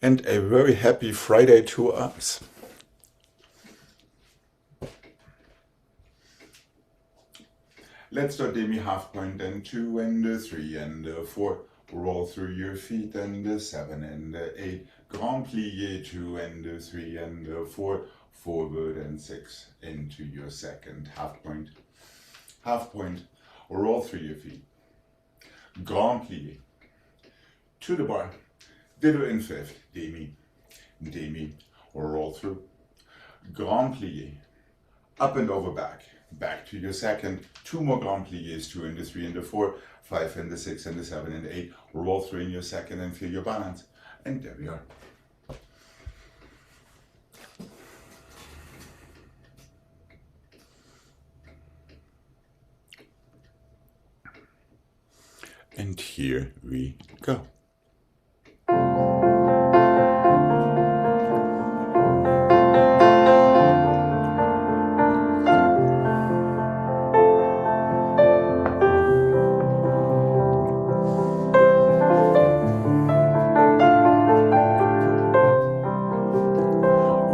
And a very happy Friday to us. Let's start demi half point and 2 and 3 and 4. Roll through your feet and 7 and 8. Grand plie 2 and 3 and 4. Forward and 6 into your second half point. Half point. Roll through your feet. Grand plie. To the bar. Ditto in fifth. Demi. Demi. Roll through. Grand plie. Up and over back. Back to your second. 2 more grand plies. 2 and 3 and 4. 5 and 6 and 7 and 8. Roll through in your second and feel your balance. And there we are. And here we go.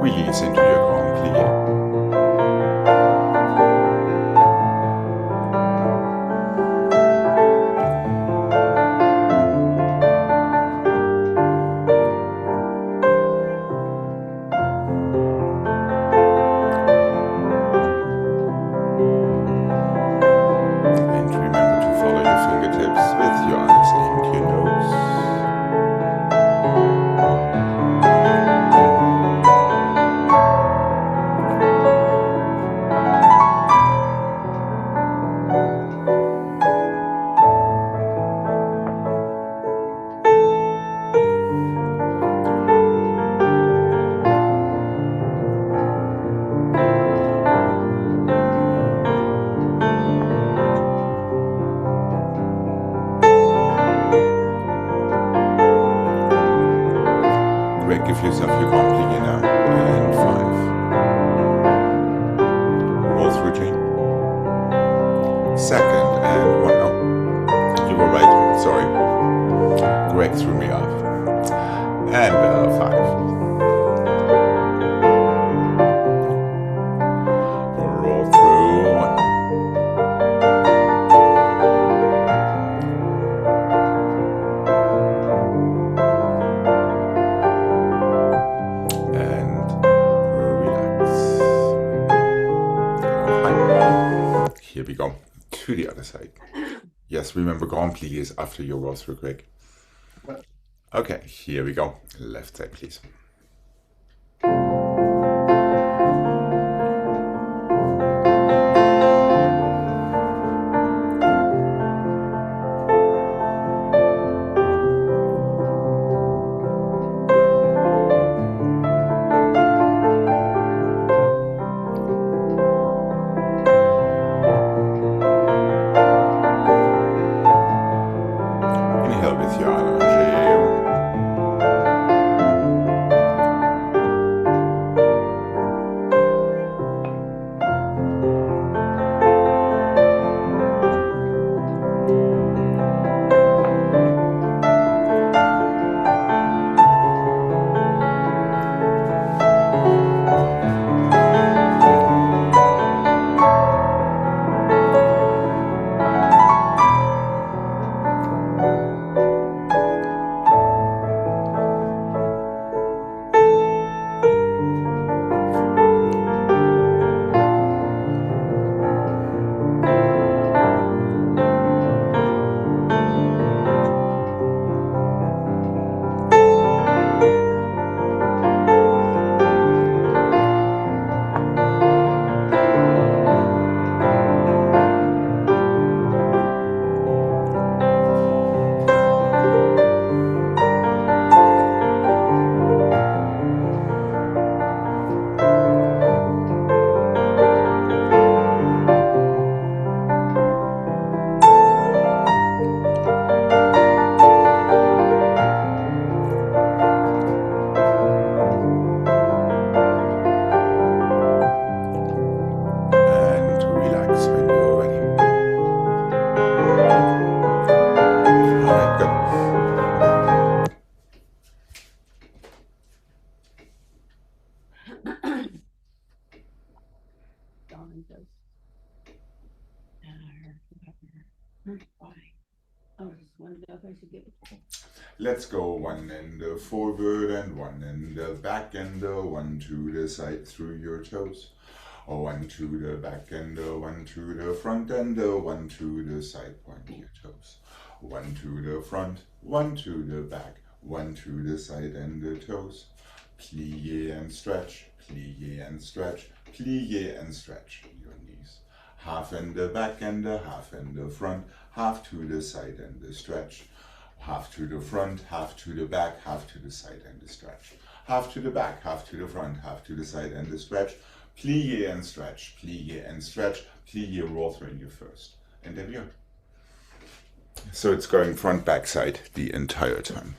Release into your grand plie. And remember to follow your fingertips with your eyes and your nose. Gregg, give yourself your grand plie now. And 5. Roll through chain. Second and 1. Oh, you were right. Sorry. Gregg threw me off. And 5. Roll through 1. Here we go, to the other side. Yes, remember grand plie is after your roll through, Gregg. Okay, here we go. Left side, please. Inhale with your allongé. Let's go one and forward and one and back and one to the side through your toes. One to the back and one to the front and one to the side, point your toes. One to the front, one to the back, one to the side and the toes. Plie and stretch, plie and stretch, plie and stretch your knees. Half in the back and half in the front, half to the side and the stretch. Half to the front, half to the back, half to the side and the stretch. Half to the back, half to the front, half to the side and the stretch. Plie and stretch, plie and stretch, plie, roll through in your first. And there we are. So it's going front, back, side the entire time.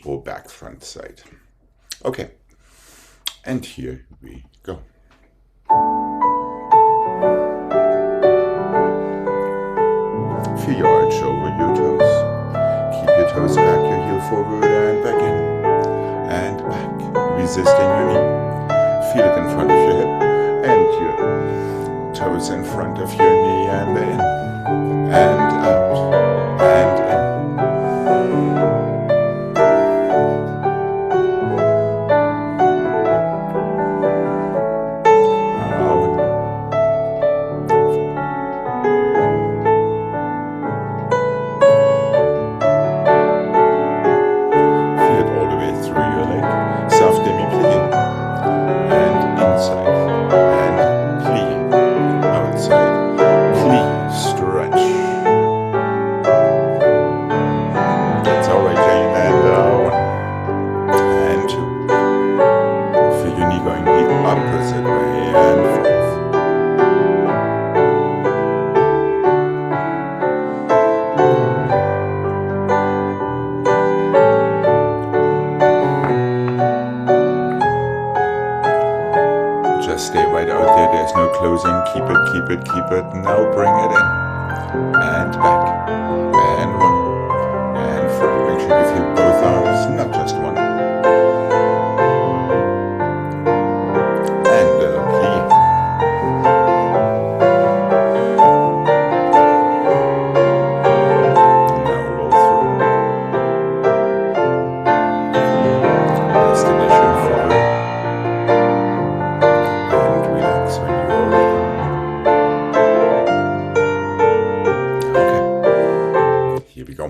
Or back, front, side. Okay. And here we go. Feel your arch over your toes. Keep your toes back, your heel forward and back in. And back, resisting your knee. Feel it in front of your hip. And your toes in front of your knee and in. And out. And in. Keep it, now bring it in, and back, and one, and forward. Make sure you feel both arms, not just one. And plie. Now roll through. Destination forward. And relax when you're ready. Here we go.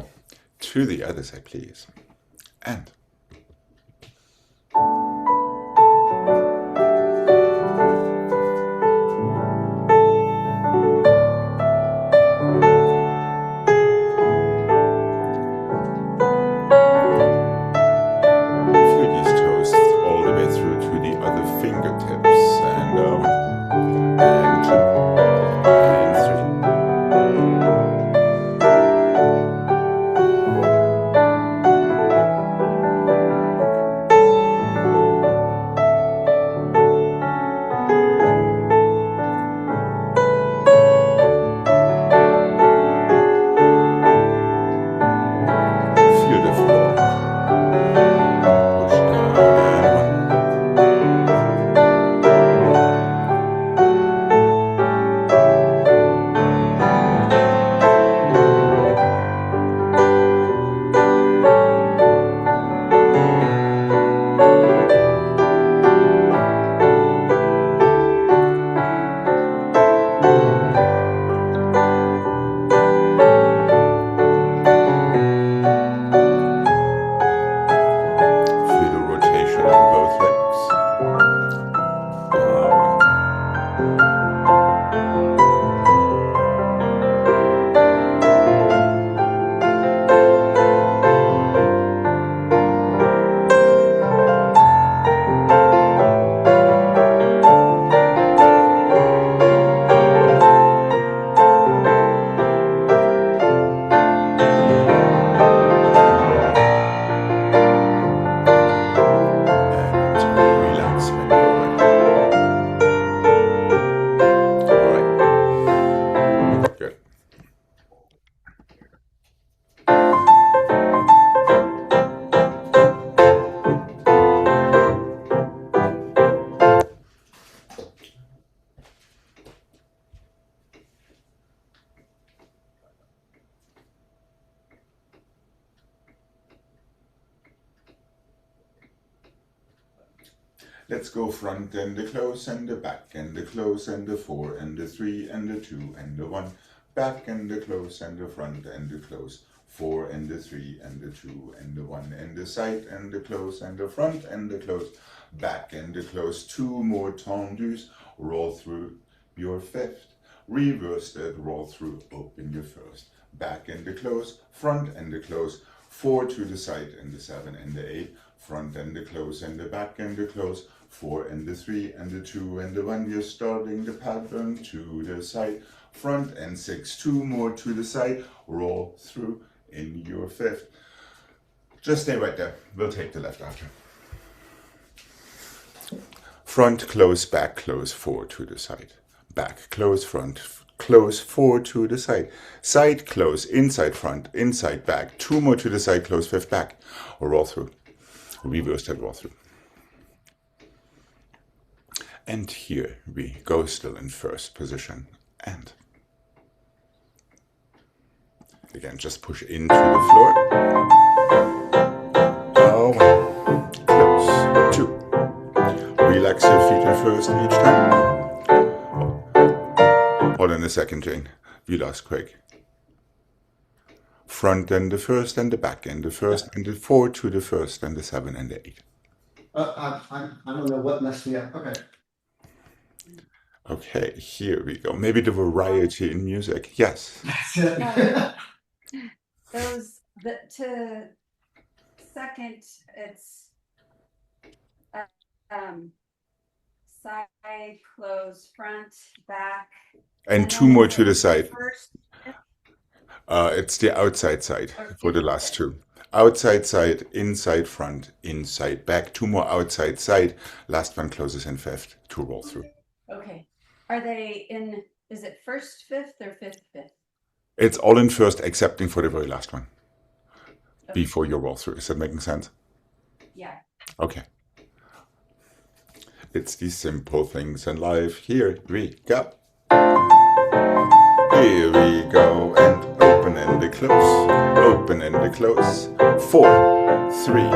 To the other side, please. And. Feel these toes all the way through to the other fingertips. And one, and two, and three. Let's go front and the close and the back and the close and the 4 and the 3 and the 2 and the 1. Back and the close and the front and the close. 4 and the 3 and the 2 and the 1 and the side and the close and the front and the close. Back and the close. 2 more tendus. Roll through your 5th. Reverse that, roll through, open your 1st. Back and the close, front and the close. 4 to the side and the 7 and the 8. Front and the close and the back and the close. 4 and the 3 and the 2 and the 1. You're starting the pattern to the side. Front and 6. 2 more to the side. Roll through in your 5th. Just stay right there. We'll take the left after. Front, close, back, close, 4 to the side. Back, close, front, close, 4 to the side. Side, close, inside, front, inside, back. 2 more to the side, close, 5th, back. Or roll through. Reverse that roll through. And here we go still in 1st position. And again, just push into the floor. Oh, 1, close, 2. Relax your feet in 1st each time. Hold on a second, Jane. We lost Craig. Front and the 1st and the back and the 1st and the 4 to the 1st and the 7 and the 8. I don't know what messed me up. Okay. Okay, here we go. Maybe the variety in music. Yes. Those to second, it's side, close, front, back, And 2 more to the side. It's the outside side for the last 2. Outside side, inside front, inside back. 2 more outside side. Last one closes in 5th to roll through. Okay. Are they in, is it 1st, 5th, or 5th, 5th? It's all in 1st, excepting for the very last one. Okay. Before you roll through. Is that making sense? Yeah. Okay. It's these simple things in life. Here we go. Here we go, and open and the close, open and the close. 4, 3,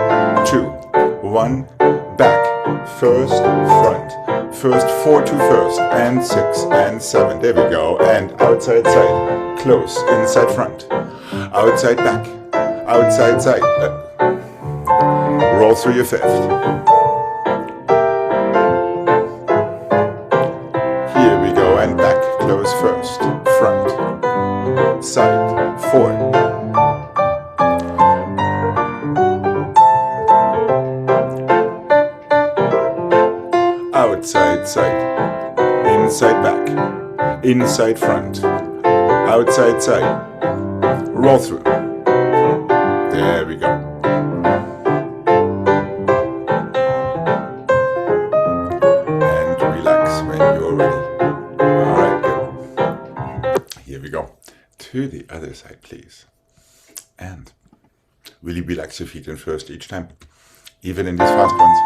2, 1, back, 1st, front. 1st, 4 to 1st, and 6 and 7. There we go. And outside side, close, inside front, outside back, outside side. Roll through your 5th. Here we go, and back, close 1st, front, side, 4. Outside side, inside back, inside front, outside side, roll through. There we go. And relax when you're ready. All right, good. Here we go. To the other side, please. And really relax your feet in 1st each time, even in these fast ones.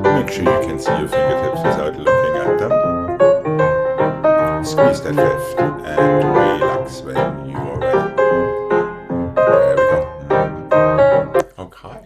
Make sure you can see your fingertips without looking at them. Squeeze that 5th and relax when you are ready. There we go. Okay.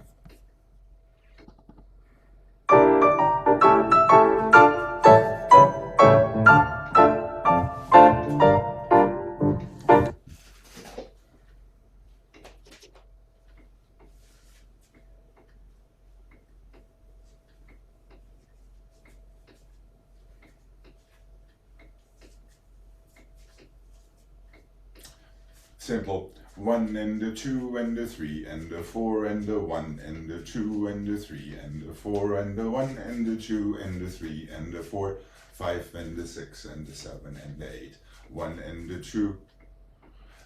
Simple. 1 and the 2 and the 3 and the 4 and the 1 and the 2 and the 3 and the 4 and the 1 and the 2 and the 3 and the 4, 5 and the 6 and the 7 and the 8, 1 and the 2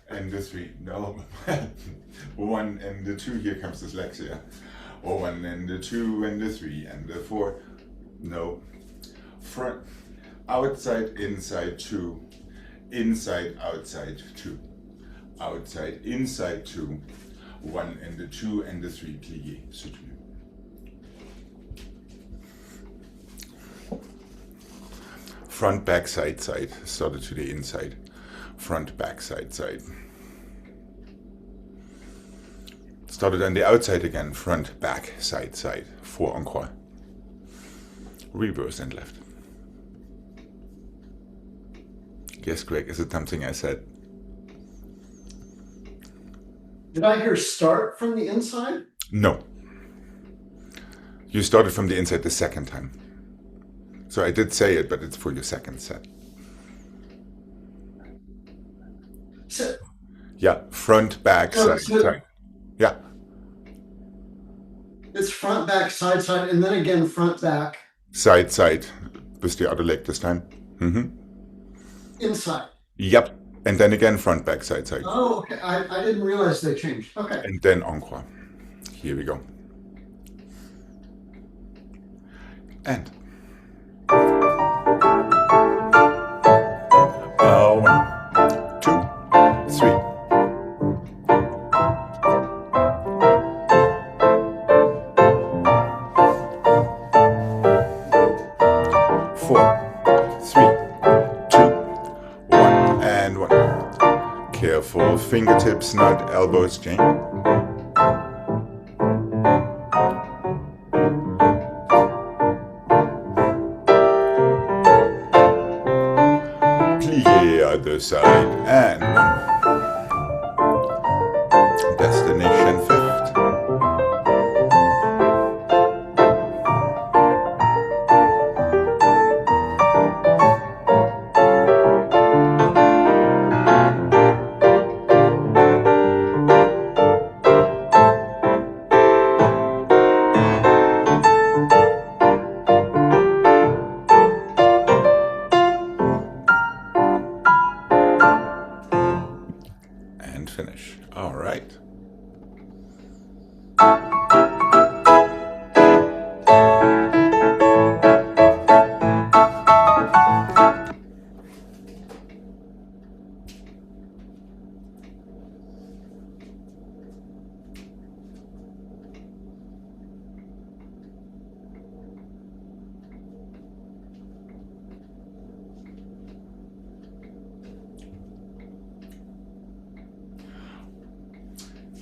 and the 3, no, 1 and the 2, here comes dyslexia, 1 and the 2 and the 3 and the 4, no, front, outside, inside 2, inside, outside 2, outside, inside 2, 1 and the 2 and the 3, plié, soutenu. Front, back, side, side, started to the inside, front, back, side, side. Started on the outside again, front, back, side, side, 4 encore. Reverse and left. Yes, Greg, is it something I said? Did I hear start from the inside? No. You started from the inside the second time. So I did say it, but it's for your second set. So, Yeah, front, back, so, side, so side. Yeah, it's front, back, side, and then again front, back, side, side, with the other leg this time. inside. Yep, and then again front, back, side, side. Oh, okay. I didn't realize they changed. Okay. And then encore. Here we go. And. 1, 2, 3. Careful, fingertips, not elbows, chain. Plié other side, and 1. Destination fifth. Finish. All right.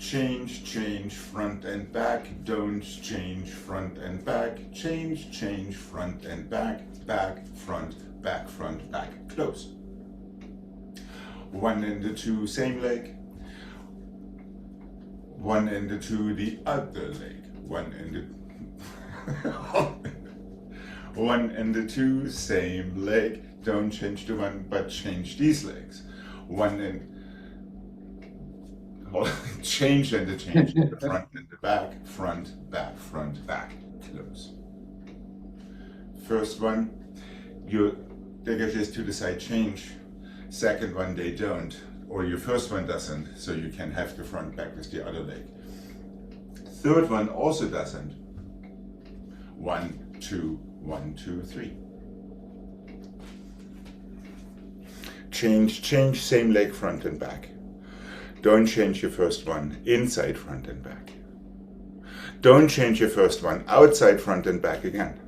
Change, front and back, don't change, front and back, change, front and back, front, back, close. 1 and the 2, same leg. 1 and the 2, the other leg. 1 and the 1 and the 2, same leg. Don't change the 1, but change these legs. 1 and change and the change, the front and the back, front, back, close. First one, your dégagés to the side change. Second one, they don't, or your first one doesn't, so you can have the front back with the other leg. Third one also doesn't. 1, 2, 1, 2, 3. Change, same leg, front and back. Don't change your first one, inside, front and back. Don't change your first one, outside, front and back again.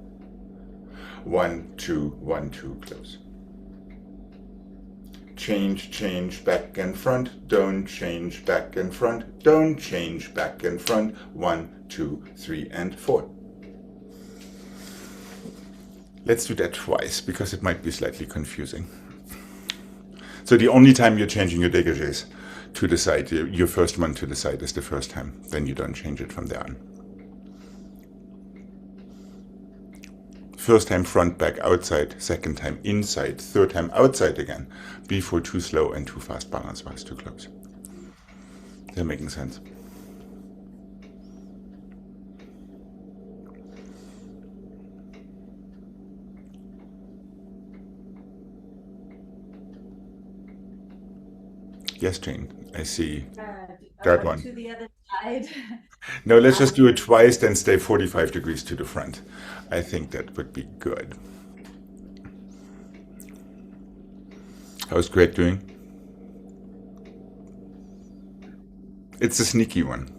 1, 2, 1, 2, close. Change, back and front. Don't change back and front. Don't change back and front. 1, 2, 3, and 4. Let's do that twice, because it might be slightly confusing. So the only time you're changing your dégagés to the side, your first one to the side is the first time. Then you don't change it from there on. First time front, back, outside. Second time inside. Third time outside again. Before too slow and too fast balance wise, too close. They're making sense. Yes, Jane, I see that one. To the other side. No, let's just do it twice, then stay 45 degrees to the front. I think that would be good. How's Greg doing? It's a sneaky one.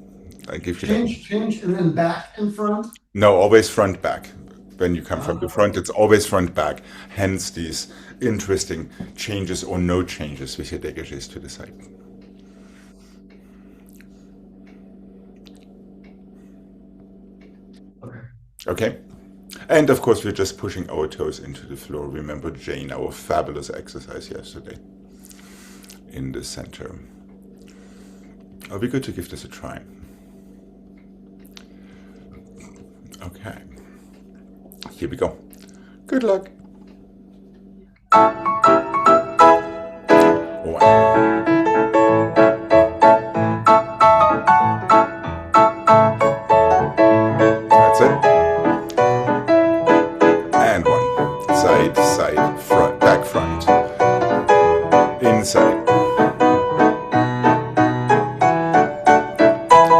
I give you that one. Change, and then back and front. No, always front back. When you come from the Ah, front, it's always front back. Hence these interesting changes or no changes with your dégagés to the side. okay. Okay? And of course, we're just pushing our toes into the floor. Remember, Jane, our fabulous exercise yesterday in the center. It'll be good to give this a try. Okay. Here we go. Good luck. One. That's it. And one. Side, side, front, back, front. Inside.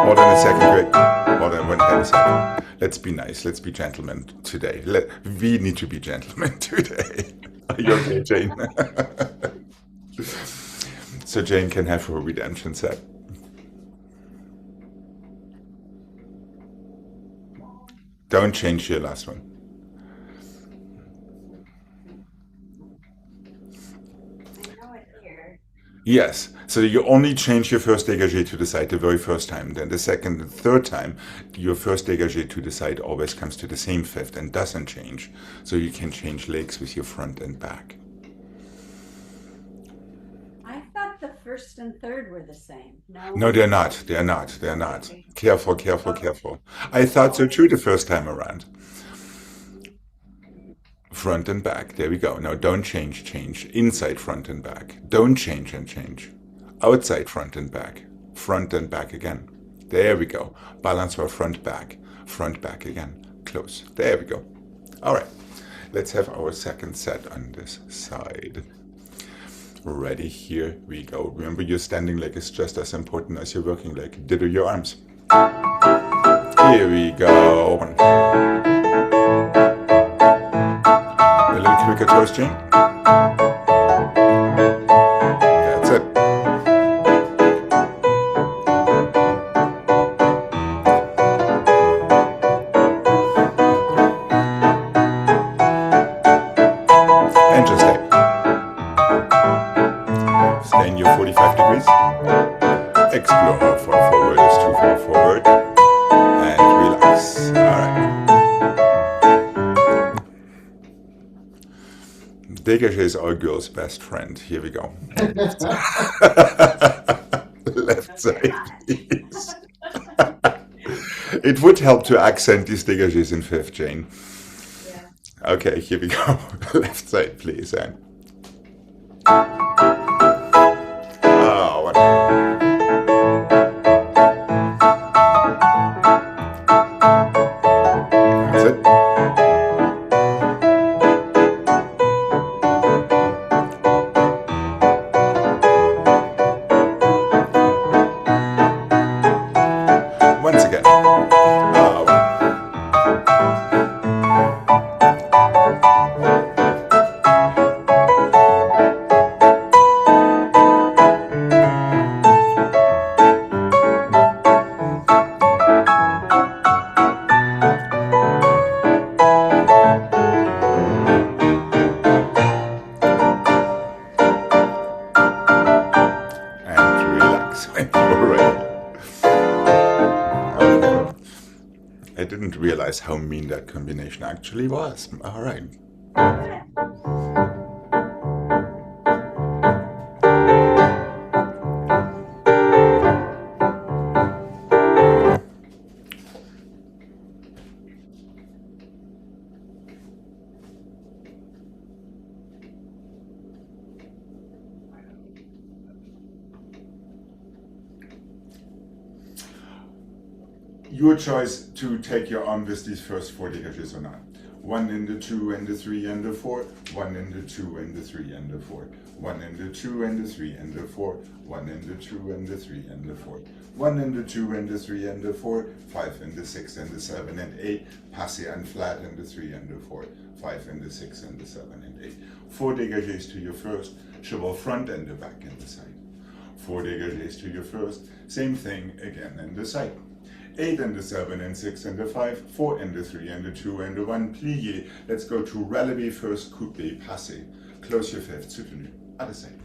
More than a second, Greg. More than 1 second. Let's be nice. Let's be gentlemen today. We need to be gentlemen today. Are you okay, Jane? So Jane can have her redemption set. Don't change your last one. I know it here. Yes. So you only change your first dégagé to the side the very first time. Then the second and third time, your first dégagé to the side always comes to the same fifth and doesn't change. So you can change legs with your front and back. I thought the first and third were the same. No. No, they're not. They're not. They're not. Careful, careful, careful. I thought so too the first time around. Front and back. There we go. Now don't change, change. Inside front and back. Don't change and change. Outside front and back. Front and back again. There we go. Balance for front back. Front back again. Close. There we go. All right. Let's have our second set on this side. Ready? Here we go. Remember, your standing leg is just as important as your working leg. Ditto your arms. Here we go. A little quicker toes, Jane. That's it. And just stay. Stay in your 45 degrees. Explore how far forward is too far forward. And relax. Alright. Dégagé is our girl's best friend. Here we go. Left side, please. It would help to accent these dégagés in fifth, Jane. Yeah. Okay, here we go. Left side, please. And what? That's it. Once again. And relax when you're ready. Okay. I didn't realize how mean that combination actually was. All right. your choice to take your arm with these first 4 dégagés or not. 1 and the 2 and the 3 and the 4, 1 and the 2 and the 3 and the 4, 1 and the 2 and the 3 and the 4, 1 and the 2 and the 3 and the 4, 1 and the 2 and the 3 and the 4, 5 and the 6 and the 7 and 8, passé and flat and the 3 and the 4, 5 and the 6 and the 7 and 8. 4 dégagés to your first, cheval front and the back and the side. 4 dégagés to your first, same thing again and the side. 8 and the 7 and 6 and the 5, 4 and the 3 and the 2 and the 1, plié. Let's go to relevé first, coupé, passé. Close your fifth, soutenu, other side.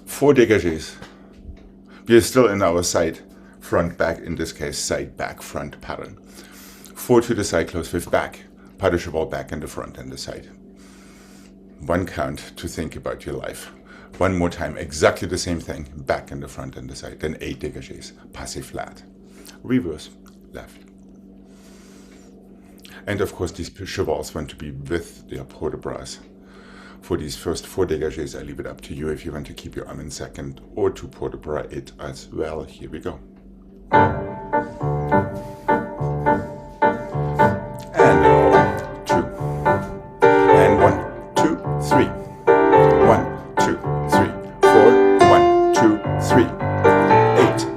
Four dégagés. We are still in our side, front, back, in this case, side, back, front pattern. 4 to the side, close fifth, back. Pas de cheval, back and the front and the side. 1 count to think about your life. 1 more time, exactly the same thing, back and the front and the side. Then 8 dégagés, passé flat. Reverse, left. And of course, these chevals want to be with their port de bras. For these first 4 dégagés, I leave it up to you if you want to keep your arm in second or to port de bras it as well. Here we go. And 2. And 1, 2, 3. 1, 2, 3, 4. 1, 2, 3. 8.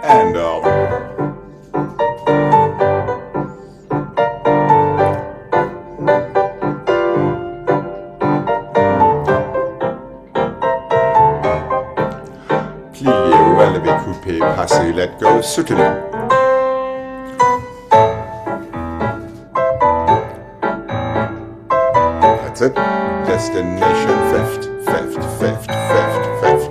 And plié, relevé, coupé, passé, let go, soutenu. That's it. Destination fifth, fifth, fifth, fifth, fifth.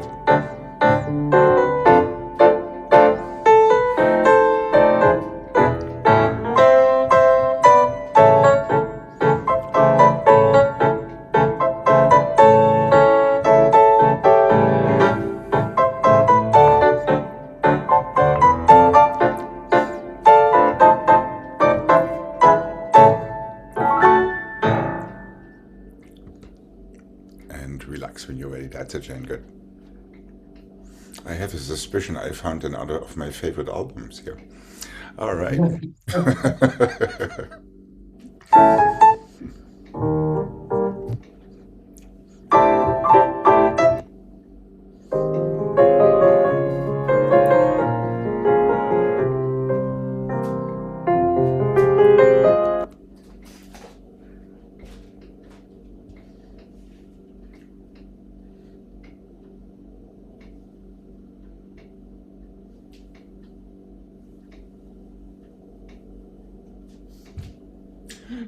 And relax when you're ready. That's it, Jane. Good. I have a suspicion I found another of my favorite albums here. All right.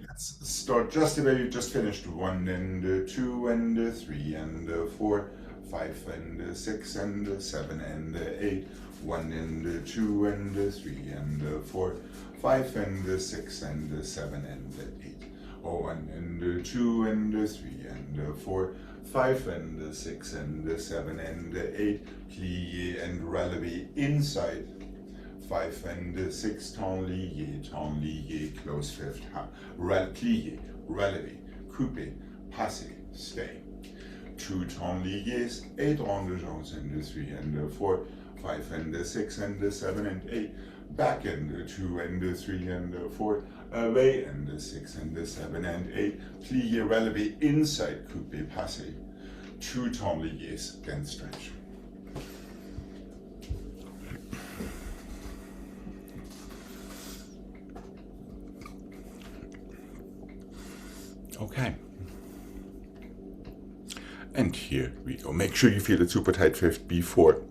Let's start just the way you just finished. 1 and 2 and 3 and 4, 5 and 6 and 7 and 8. 1 and 2 and 3 and 4, 5 and 6 and 7 and 8. 1 and 2 and 3 and 4, 5 and 6 and 7 and 8. Plié and relevé inside. 5 and 6, temps lié, close fifth, plié, relevé, coupé, passé, stay. 2 temps liés, 8 ronds de jambes and 3 and 4, 5 and 6 and 7 and 8, back and 2 and 3 and 4, away and 6 and 7 and 8, plié, relevé, inside, coupé, passé. 2 temps liés, then stretch. Okay. And here we go. Make sure you feel it super tight fifth before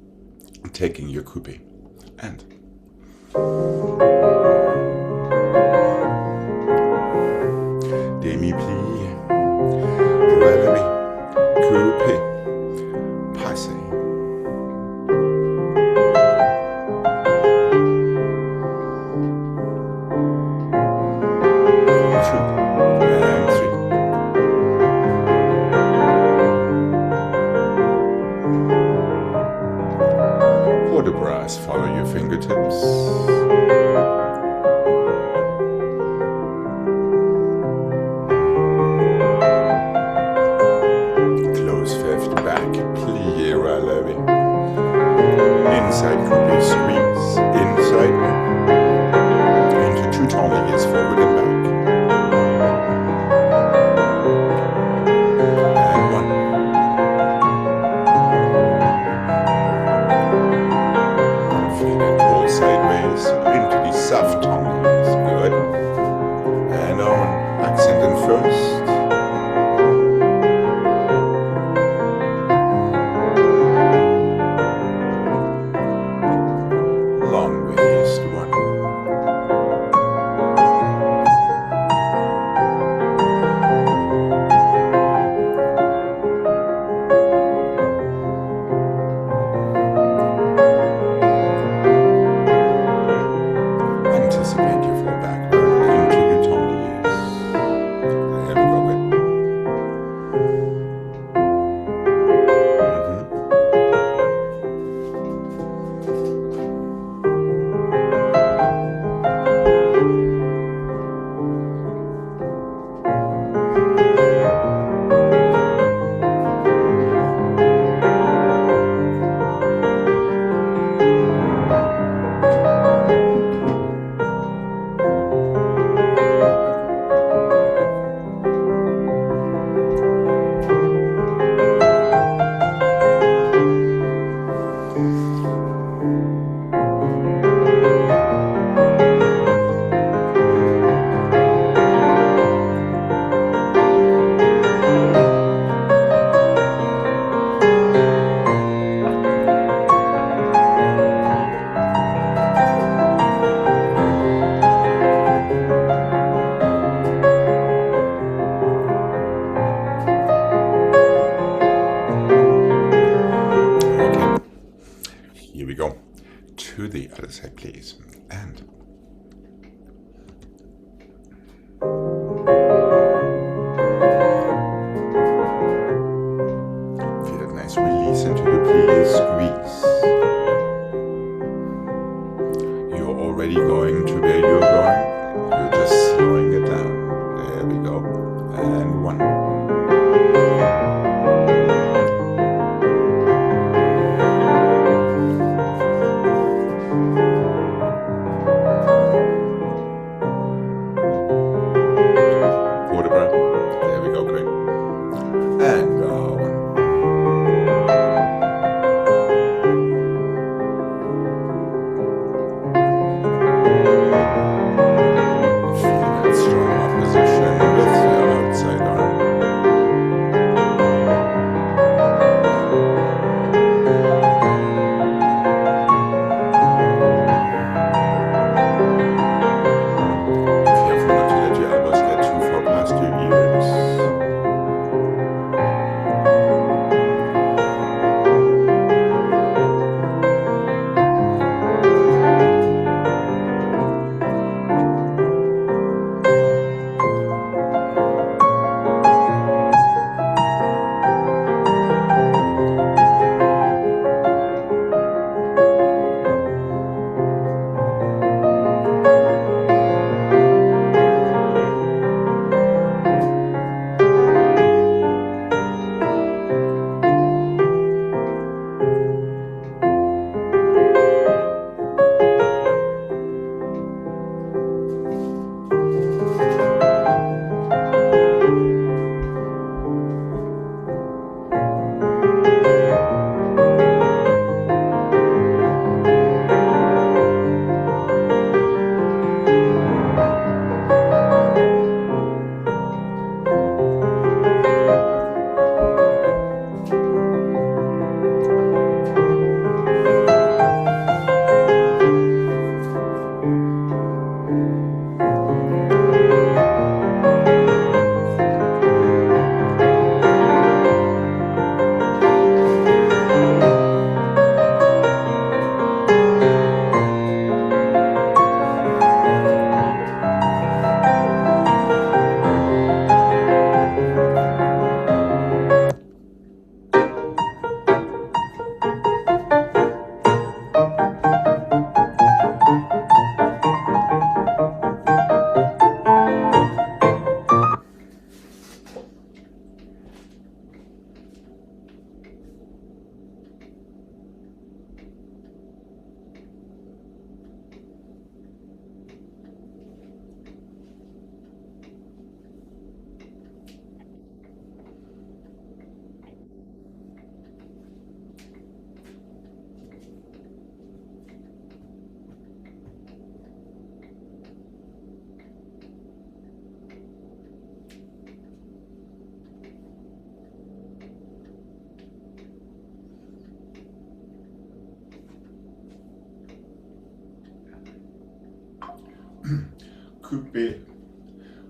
taking your coupé. And demi-plié, relevé, coupé, passé. The brass, follow your fingertips. to the other side, please. And feel that nice release into the plie, squeeze. You're already going to where you're going. You're just slowing it down. There we go. And one. Vertebra. There we go, great. And one. Feel that strong opposition with your outside arm. Careful not to let your elbows get too far past your ears.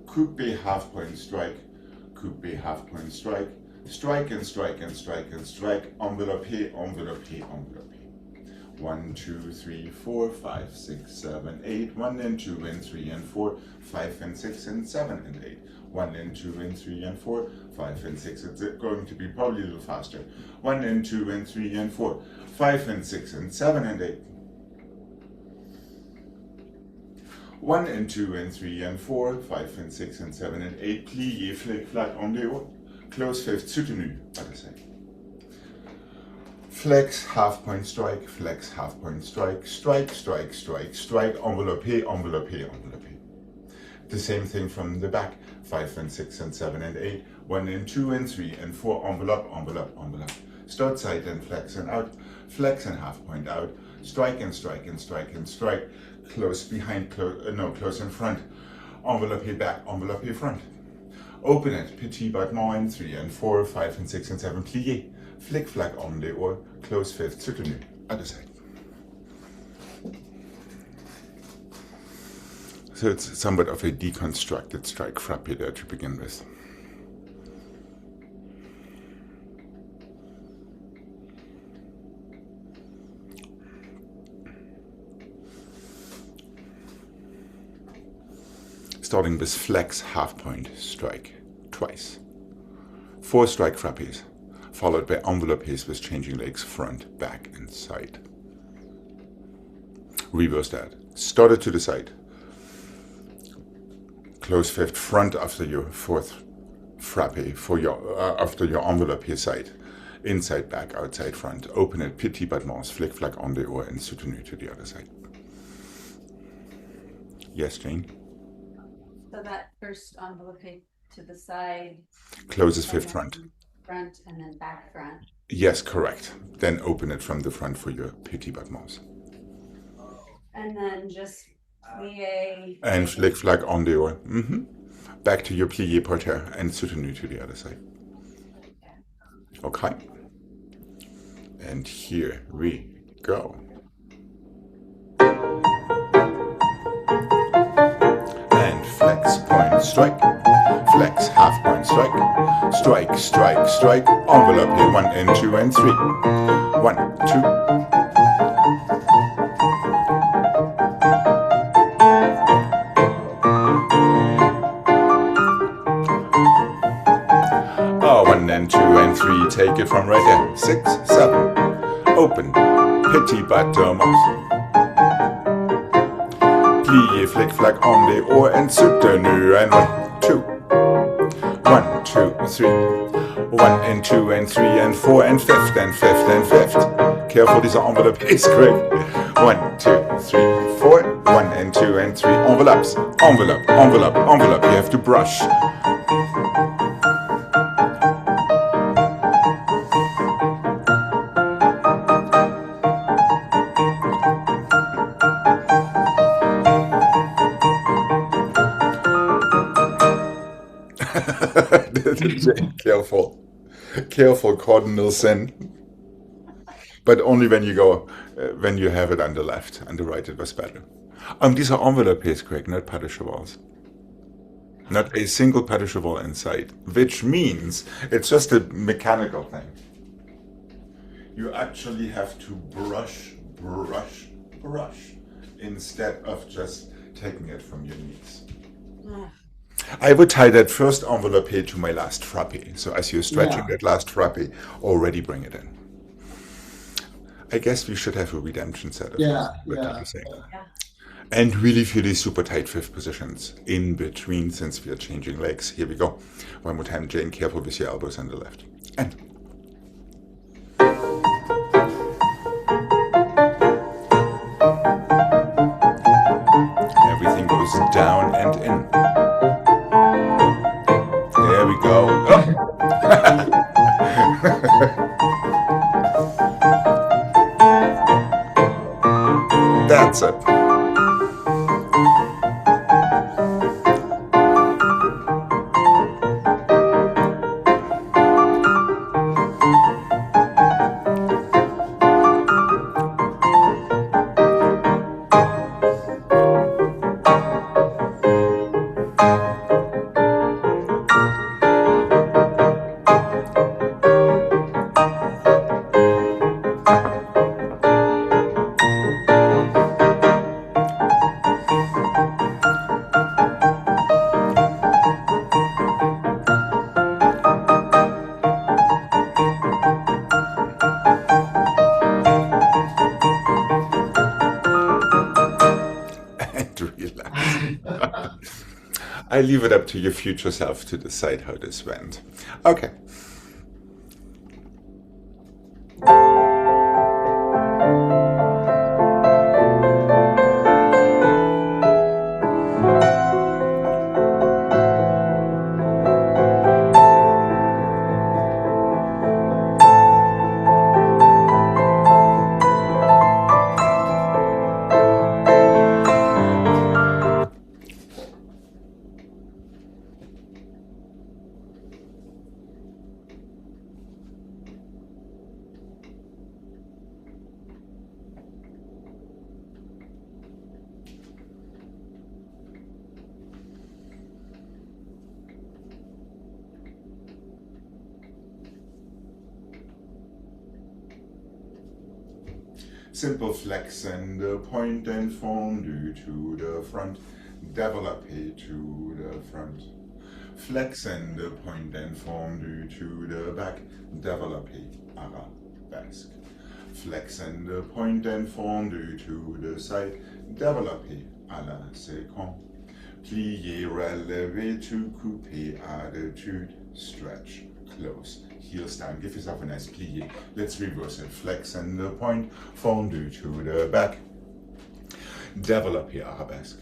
Coupe, half point strike, coupe, half point strike, strike and strike and strike and strike, envelope, envelope, envelope. 1, 2, 3, 4, 5, 6, 7, 8, 1 and 2 and 3 and 4, 5 and 6 and 7 and 8, 1 and 2 and 3 and 4, 5 and 6, it's going to be probably a little faster, 1 and 2 and 3 and 4, 5 and 6 and 7 and 8, 1 and 2 and 3 and 4, 5 and 6 and 7 and 8, plié, flick, flat, en haut, close fifth, soutenu, other side. Flex, half point strike, flex, half point strike, strike, strike, strike, strike, envelope, envelope, envelope. The same thing from the back, 5 and 6 and 7 and 8, 1 and 2 and 3 and 4, envelope, envelope, envelope. Start side and flex and out, flex and half point out, strike and strike and strike and strike, close behind, close in front, envelope back, envelope front. Open it, petit battement, 3 and 4, 5 and 6 and 7, plié. Flick, flack, en dehors, close fifth, soutenu, other side. So it's somewhat of a deconstructed strike frappe there to begin with. starting with flex half point strike twice. 4 strike frappies, followed by envelopes with changing legs front, back, and side. Reverse that. Start it to the side. Close fifth front after your 4th frappe for your after your envelope side. Inside, back, outside, front. Open it, petit battements, flick, flack, en dehors, and soutenu to the other side. Yes, Jane? So that first envelope to the side. Closes and fifth then front. Front and then back front. Yes, correct. Then open it from the front for your petit battements. And then just plie. And flick, flack, en dehors. Back to your plié porter and soutenu to the other side. Okay. And here we go. And flex, point, strike. Flex, half point, strike. Strike, strike, strike. Envelope here, 1 and 2 and 3. 1, 2. Oh, 1 and 2 and 3. Take it from right there. 6, 7. Open. Petit battements. Plié, flick, flack, en dehors, and soutenu. And 1, 2. 1, 2, 3. 1 and 2 and 3 and 4 and 5th and 5th and 5th. Careful, these are envelopes, Greg. 1, 2, 3, 4. 1 and 2 and 3 envelopes. Envelope, envelope, envelope. You have to brush. Careful. Careful, cardinal sin. But only when you go, when you have it on the left. On the right it was better. These are envelopes, Greg, not pas de chevals. Not a single pas de cheval inside. Which means it's just a mechanical thing. You actually have to brush, brush, brush, instead of just taking it from your knees. I would tie that first envelope to my last frappe. So as you're stretching that last frappe, already bring it in. I guess we should have a redemption set of this. Yeah. And really feel these super tight fifth positions in between since we are changing legs. Here we go. One more time, Jane, careful with your elbows on the left. And everything goes down and in. There we go. That's it. I leave it up to your future self to decide how this went. Okay. Simple flex and point and fondue to the front. développé to the front. Flex and point and fondu to the back, développé, arabesque. Flex and point and fondu to the side, développé à la séquence. Plié, relevé to coupé, attitude, stretch, close. Heels down, give yourself a nice plié. Let's reverse it. Flex and point, fondu to the back. Développé, arabesque.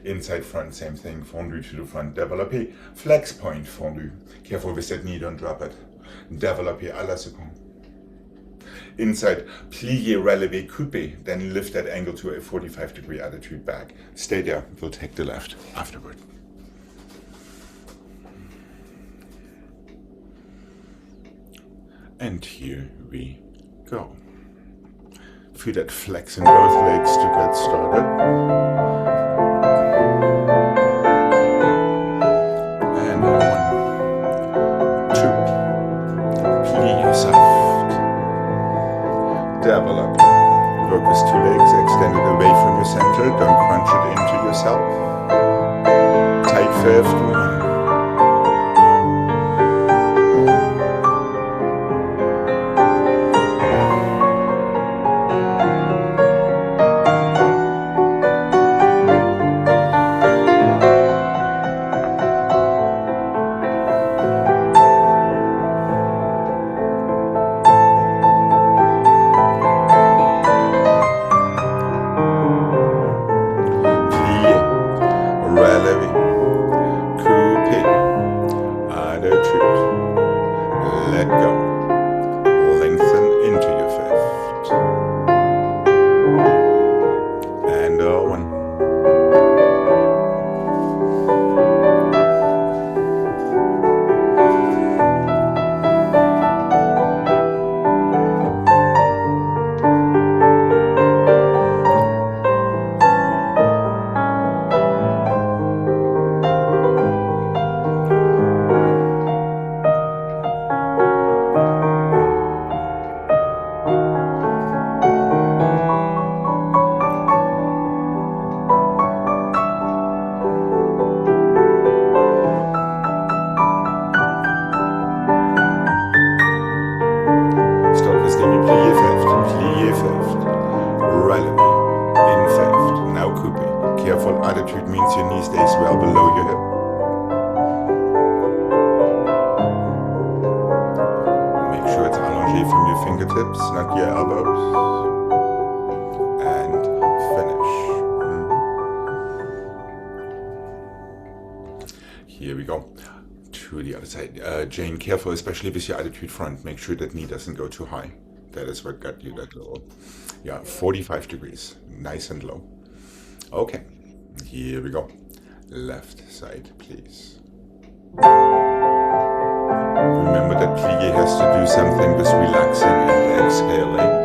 Inside front, same thing, fondu to the front, développé, flex point, fondu. Careful with that knee, don't drop it. Développé à la seconde. Inside, plié, relevé, coupé, then lift that angle to a 45-degree attitude back. Stay there, we'll take the left afterward. And here we go. Feel that flex in both legs to get started. Develop. Work with 2 legs extended away from your center. Don't crunch it into yourself. Tight fifth. 1. Let go. Lengthen into your fifth. And 1. Careful, attitude means your knee stays well below your hip. Make sure it's allongé from your fingertips, not your elbows. And finish. Here we go. To the other side. Jane, careful, especially with your attitude front. Make sure that knee doesn't go too high. That is what got you that little, 45 degrees. Nice and low. Okay, here we go. Left side, please. Remember that plie has to do something with relaxing and exhaling.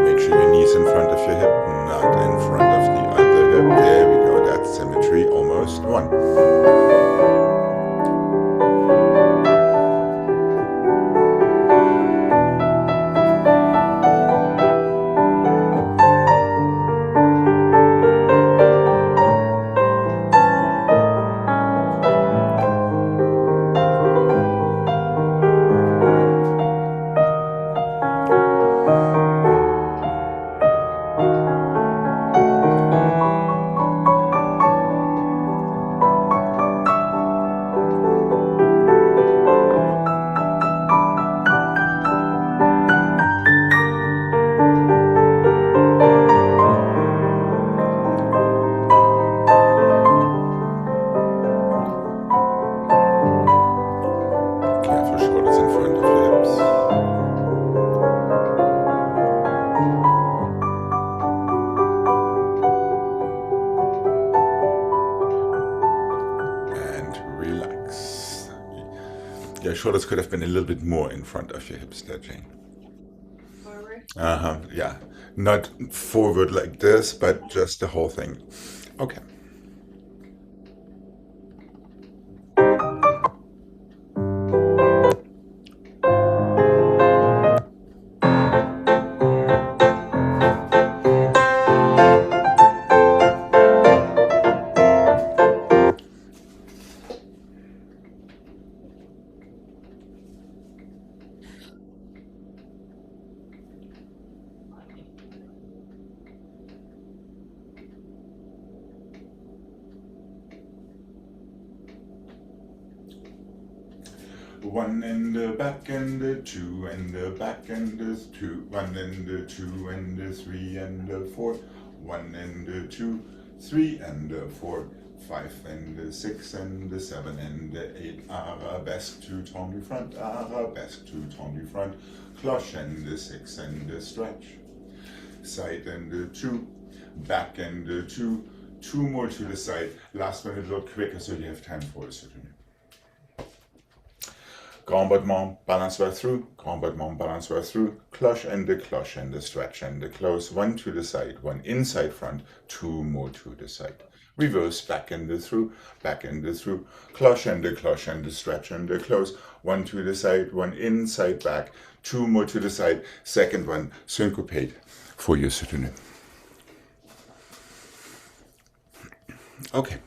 Make sure your knees in front of your hip, not in front of the other hip. There we go, that's symmetry, almost 1. Your shoulders could have been a little bit more in front of your hips there, Jane. Forward. Yeah. Not forward like this, but just the whole thing. Okay. One and the back and the two and the back and the two, one and the two and the three and the four, one and the two, three and the four, five and the six and the seven and the eight. Arabesque to turn du front, arabesque to turn du front, cloche and the six and the stretch, side and the two, back and the two more to the side. Last one a little quicker so you have time for it. Grand battement, balancer through, grand battement, balancer through, cloche and the stretch and the close, one to the side, one inside front, two more to the side. Reverse, back and the through, cloche and the stretch and the close, one to the side, one inside back, two more to the side, second one, syncopate for your soutenu. Okay.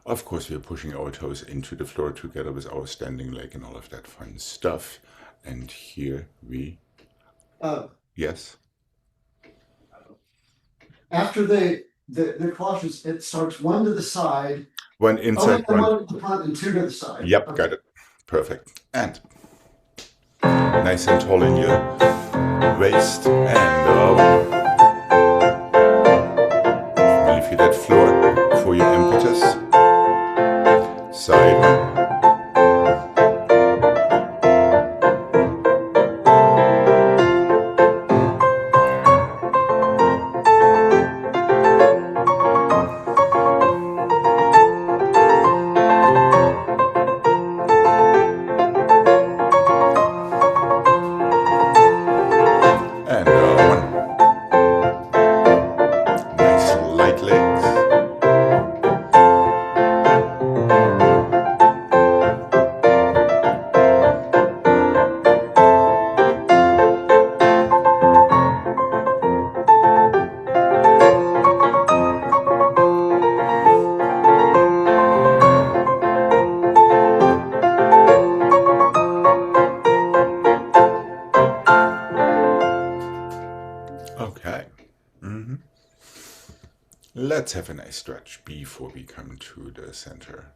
Of course, we are pushing our toes into the floor together with our standing leg and all of that fun stuff. And here we... yes? After the cloches, it starts one to the side. One inside front. One to the front and two to the side. Yep, Okay. got it. Perfect. And nice and tall in your waist and really feel that floor for your impetus. Side. And one. Nice light legs. Okay. Let's have a nice stretch before we come to the center.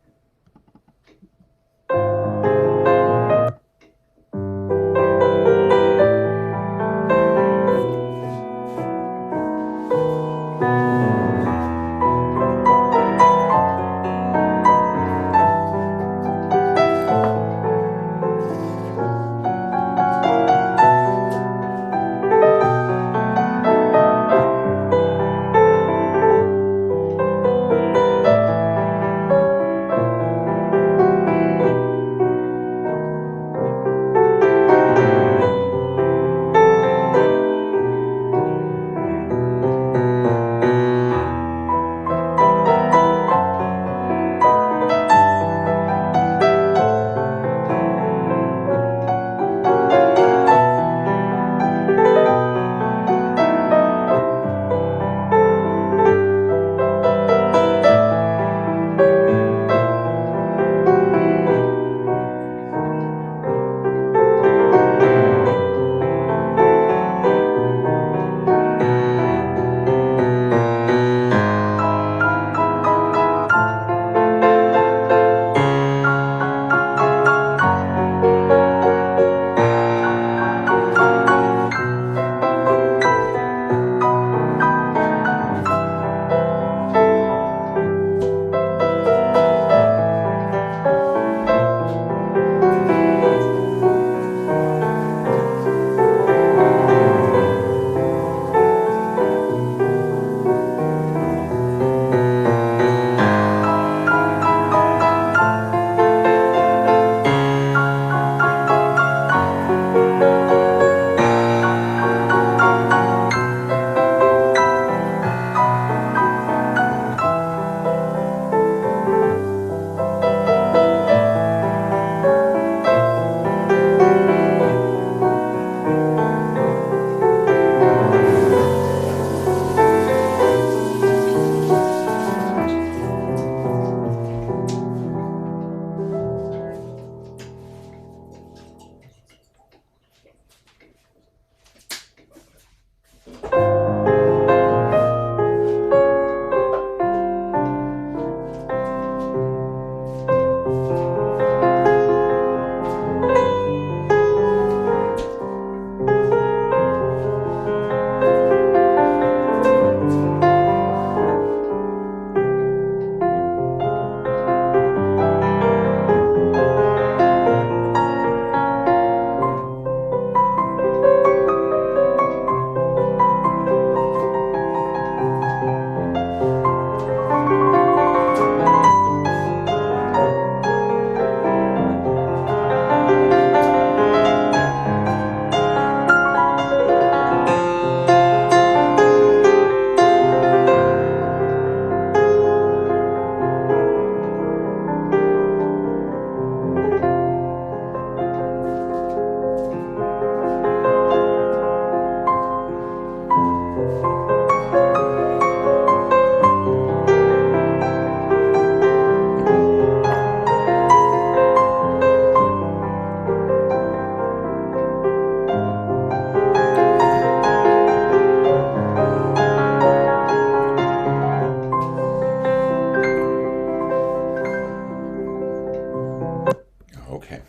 Okay.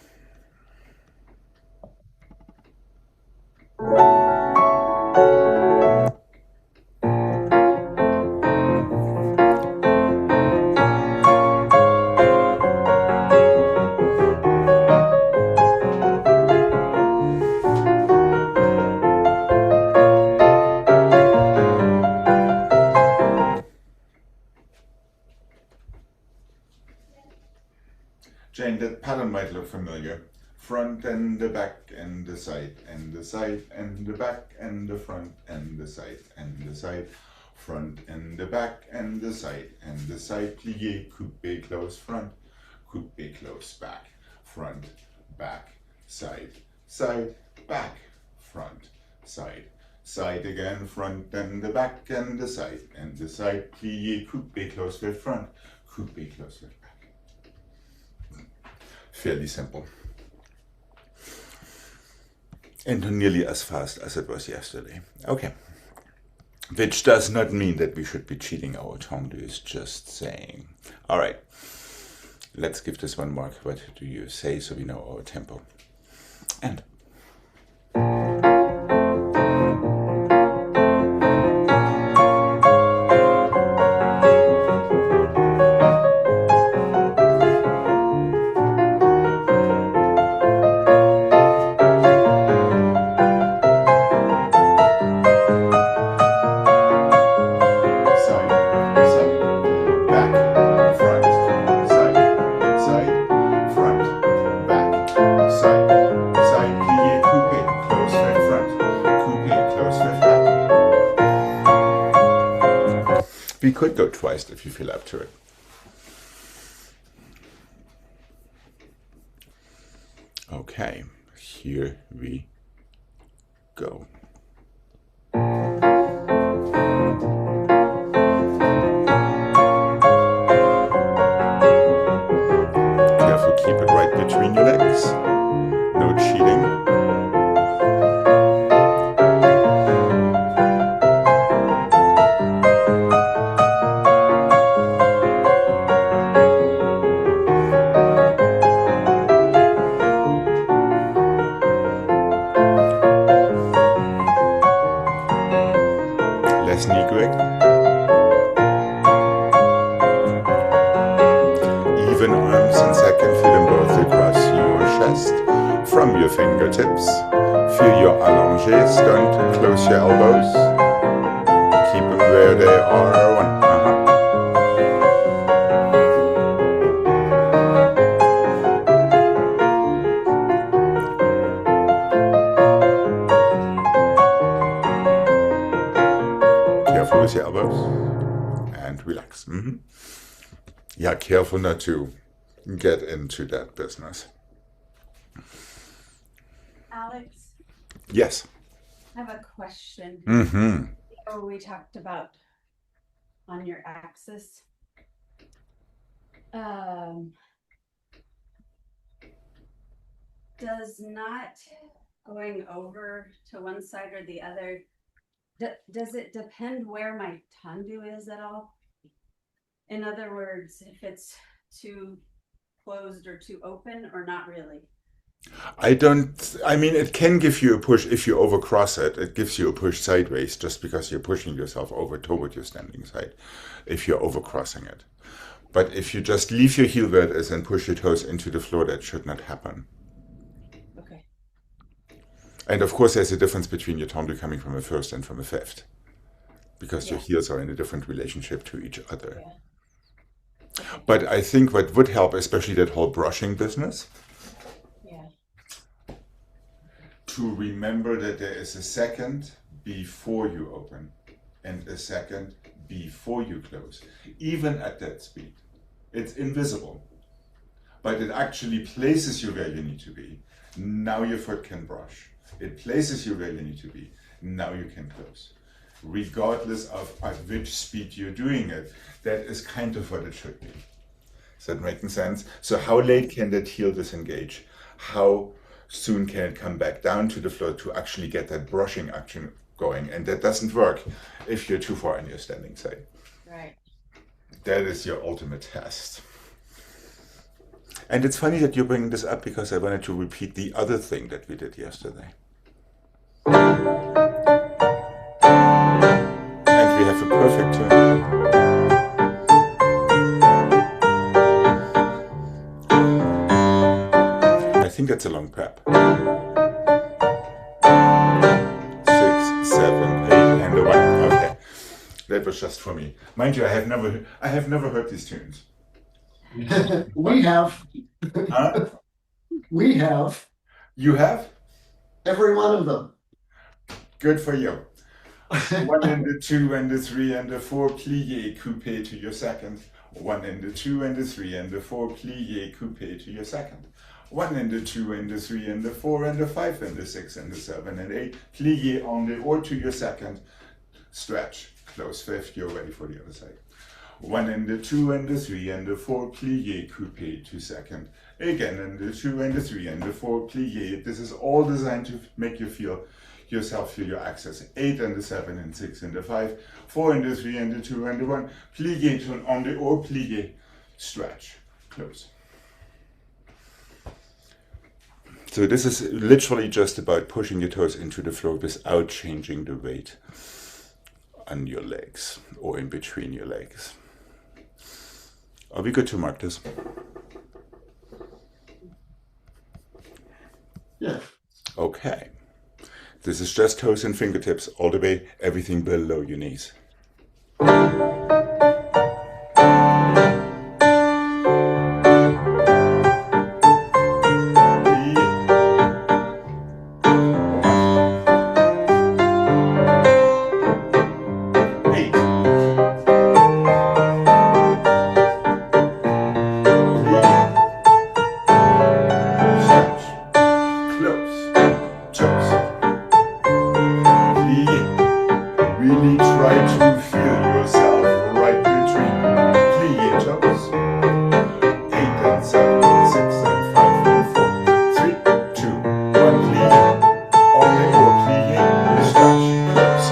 Jane, that pattern might look familiar. Front and the back and the side and the side and the back and the front and the side and the side. Front and the back and the side, plie, coupe, close front, coupe, close back, front, back, side, side, back, front, side, side again, front and the back and the side, plie, coupe, close with front, coupe, close with back. Fairly simple. And nearly as fast as it was yesterday. Okay. Which does not mean that we should be cheating our tendus, just saying. All right. Let's give this one more. What do you say so we know our tempo? And. We could go twice if you feel up to it. Okay, here we go. Careful, keep it right between your legs. No cheating. Less knee, Gregg. Even arms in second, feel them both across your chest. From your fingertips, feel your allongés, don't close your elbows. Keep them where they are. Careful with your elbows and relax. Yeah, careful not to get into that business. Alex, Yes. I have a question. We talked about on your axis. Does not going over to one side or the other, does it depend where my tendu is at all? In other words, if it's too closed or too open or not really? I mean, it can give you a push if you overcross it. It gives you a push sideways just because you're pushing yourself over toward your standing side if you're overcrossing it. But if you just leave your heel where it is and push your toes into the floor, that should not happen. Okay. And of course, there's a difference between your tendu coming from a first and from a fifth because your heels are in a different relationship to each other. Yeah. Okay. But I think what would help, especially that whole brushing business, to remember that there is a second before you open and a second before you close, even at that speed. It's invisible, but it actually places you where you need to be. Now your foot can brush. It places you where you need to be. Now you can close. Regardless of at which speed you're doing it, that is kind of what it should be. Is that making sense? So how late can that heel disengage? How soon can it come back down to the floor to actually get that brushing action going? And that doesn't work if you're too far on your standing side. Right. That is your ultimate test. And it's funny that you're bringing this up because I wanted to repeat the other thing that we did yesterday. And we have a perfect turn. I think that's a long prep. 6, 7, 8, and a 1. Okay. That was just for me. Mind you, I have never heard these tunes. We have. Huh? We have You have? every one of them. Good for you. 1 and a 2 and a 3 and a 4, plié, coupé to your second. 1 and a 2 and a 3 and a 4, plié, coupé to your second. 1 and a 2 and a 3 and a 4 and a 5 and a 6 and a 7 and 8, plié on the or to your second. Stretch, close fifth, you're ready for the other side. 1 and a 2 and a 3 and a 4, plié, coupé to second. Again, and a 2 and a 3 and a 4, plié. This is all designed to make you feel yourself, feel your access. 8 and a 7 and 6 and a 5, 4 and a 3 and a 2 and a 1, plié to on the or, plié, stretch, close. So this is literally just about pushing your toes into the floor without changing the weight on your legs or in between your legs. Are we good to mark this? Yeah. Okay. This is just toes and fingertips all the way, everything below your knees. Really try to feel yourself right between plié toes. 8 and 7, 6 and 5 and 4, 3, 2, 1, plié. Only or plié, stretch, close.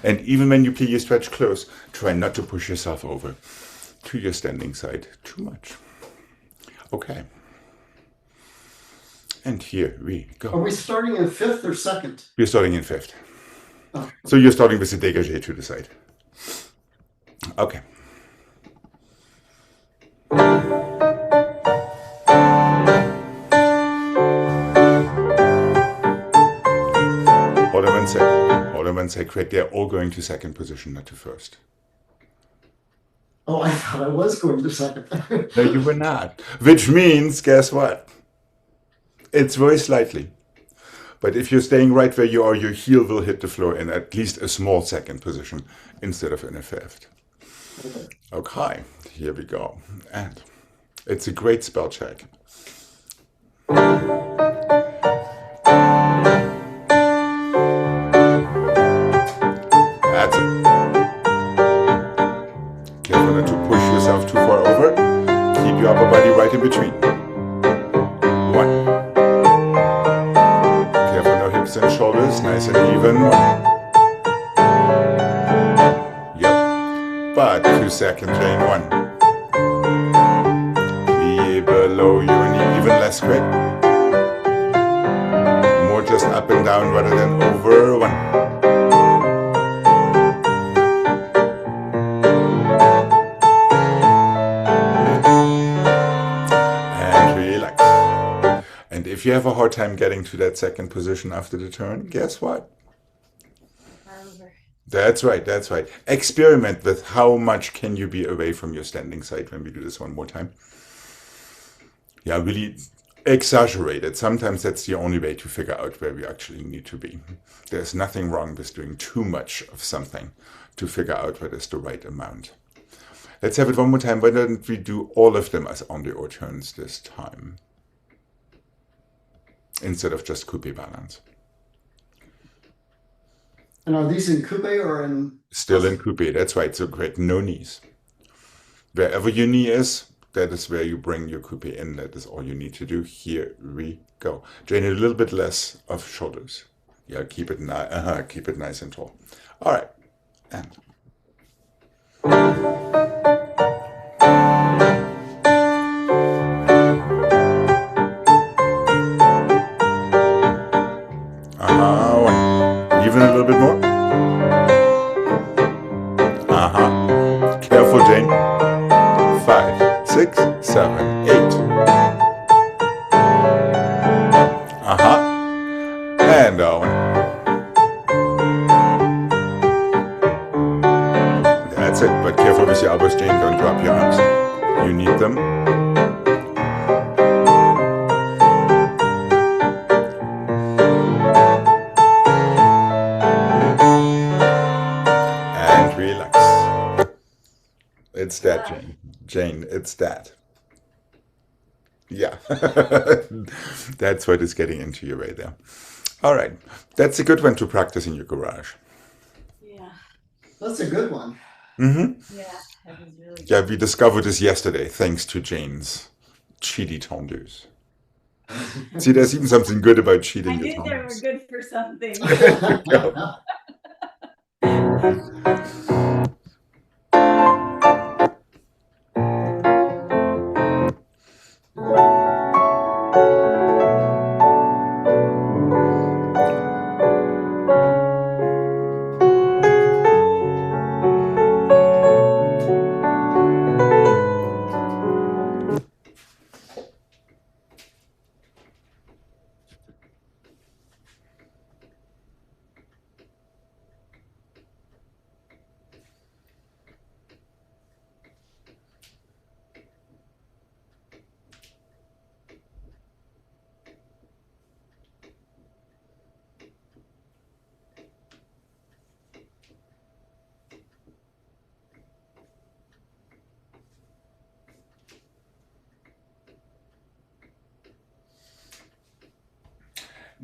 And even when you plié, stretch, close, try not to push yourself over to your standing side too much. Okay. And here we go. Are we starting in fifth or second? We're starting in fifth. Oh. So you're starting with the dégagé to the side. Okay. Hold on 1 sec. Hold on 1 sec, Craig. They're all going to second position, not to first. Oh, I thought I was going to second. No, you were not. Which means, guess what? It's very slightly. But if you're staying right where you are, your heel will hit the floor in at least a small second position instead of in a fifth. Okay, here we go. And it's a great spell check. That's it. Careful not to push yourself too far over. Keep your upper body right in between. 1. And shoulders nice and even. Yep. But 2 second lane 1. Plie below your knee, even less quick. More just up and down rather than over. 1. And relax. And if you have a hard time getting to that second position after the turn, guess what? That's right, that's right. Experiment with how much can you be away from your standing side when we do this one more time. Yeah, really exaggerate it. Sometimes that's the only way to figure out where we actually need to be. There's nothing wrong with doing too much of something to figure out what is the right amount. Let's have it one more time. Why don't we do all of them as on the or turns this time? Instead of just coupé balance. And are these in coupé or in? Still in coupé, that's right. So great, no knees. Wherever your knee is, that is where you bring your coupé in. That is all you need to do. Here we go. Drain a little bit less of shoulders. Yeah, keep it nice and tall. All right, and 7, 8. And down. That's it, but careful with your elbows, Jane, don't drop your arms. You need them. And relax. It's that, Jane. Jane, it's that. Yeah. That's what is getting into you right there. All right. That's a good one to practice in your garage. Yeah. That's a good one. Mm-hmm. Yeah, that was really good. Yeah, we discovered this yesterday thanks to Jane's cheaty tondus. See, there's even something good about I cheating the knew they were tondus. good for something.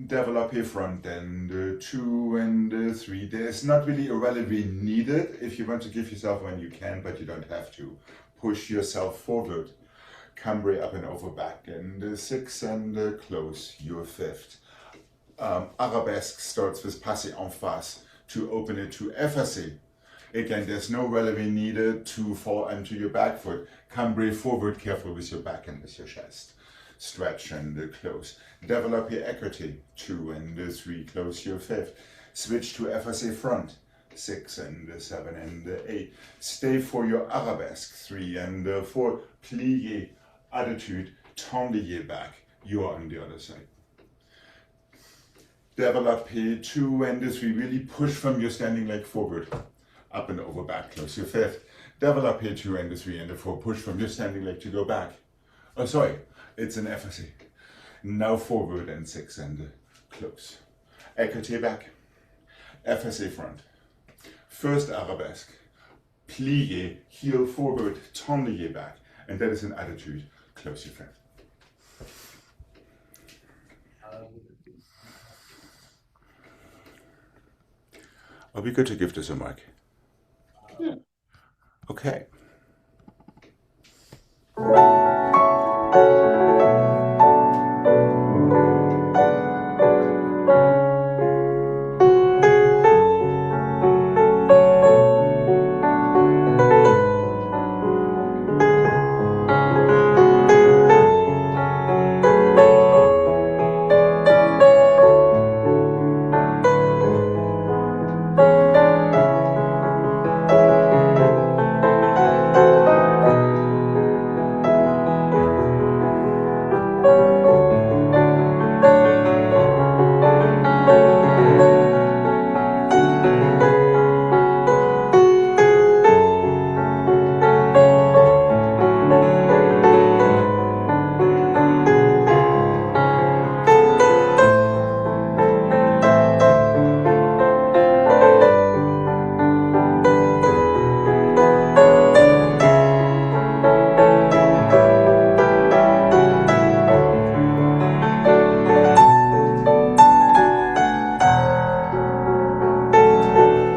Develop your front end, 2 and 3. There's not really a relevé needed. If you want to give yourself one, you can, but you don't have to. Push yourself forward. Cambray up and over back, and 6 and close your 5th. Arabesque starts with passé en face to open it to effacé. Again, there's no relevé needed to fall onto your back foot. Cambray forward, careful with your back and with your chest. Stretch and close. Develop your écarté, 2 and 3, close your 5th. Switch to effacé front, 6 and 7 and 8. Stay for your arabesque, 3 and 4. Plié, attitude, tendez back. You are on the other side. Develop here, 2 and 3. Really push from your standing leg forward. Up and over back, close your 5th. Develop here, 2 and 3 and 4. Push from your standing leg to go back. Oh, sorry, it's an effacé. Now forward and 6 and close. Écarté back. Effacé front. First arabesque. Plié, heel forward, tendez back. And that is an attitude. Close your 5th. Are we good to give this a mic? Yeah. Okay.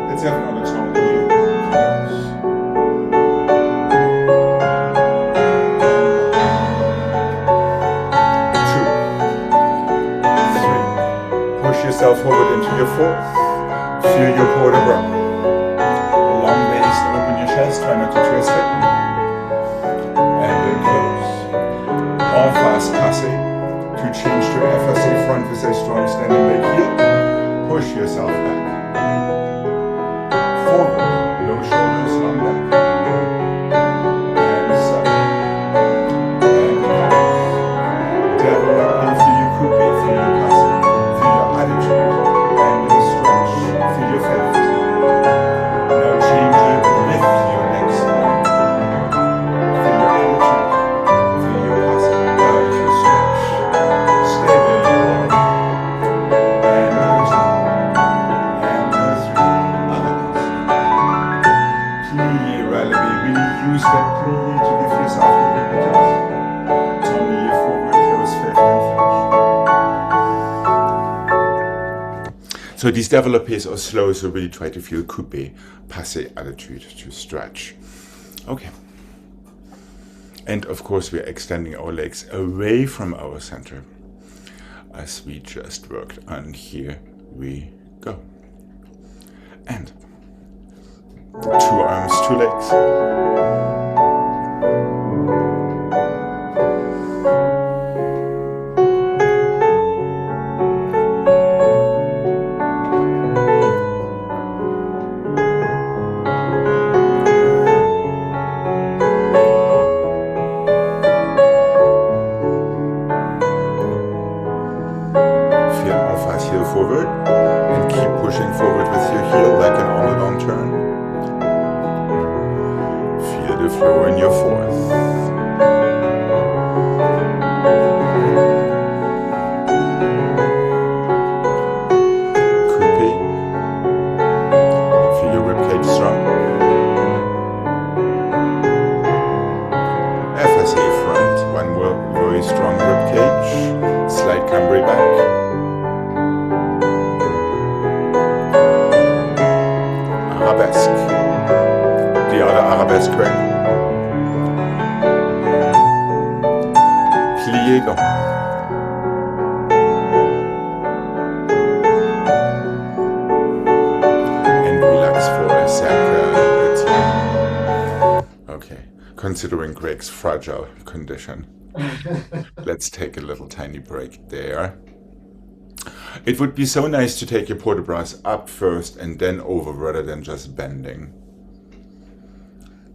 Let's have another tone here. Close. 2, 3. Push yourself forward into your 4th. Feel your port de bras. Long waist, open your chest, try not to twist it. And then close. En face passé. To change to effacé front with a strong standing leg heel. Push yourself back. Forward, low shoulders, long back. And 7. So these développés or slow, so really try to feel coupé, passé attitude to stretch. Okay. And of course we're extending our legs away from our center as we just worked on. Here we go. And 2 arms, 2 legs. Heel forward and keep pushing forward with your heel like an all-along turn. Feel the flow in your fourth. Coupé. Feel your ribcage strong. FSA front. One very strong ribcage. Slight cambray back. Arabesque. The other arabesque, Gregg. Plié, go. And relax for a second. Okay, considering Gregg's fragile condition, let's take a little tiny break there. It would be so nice to take your port de bras up first and then over rather than just bending.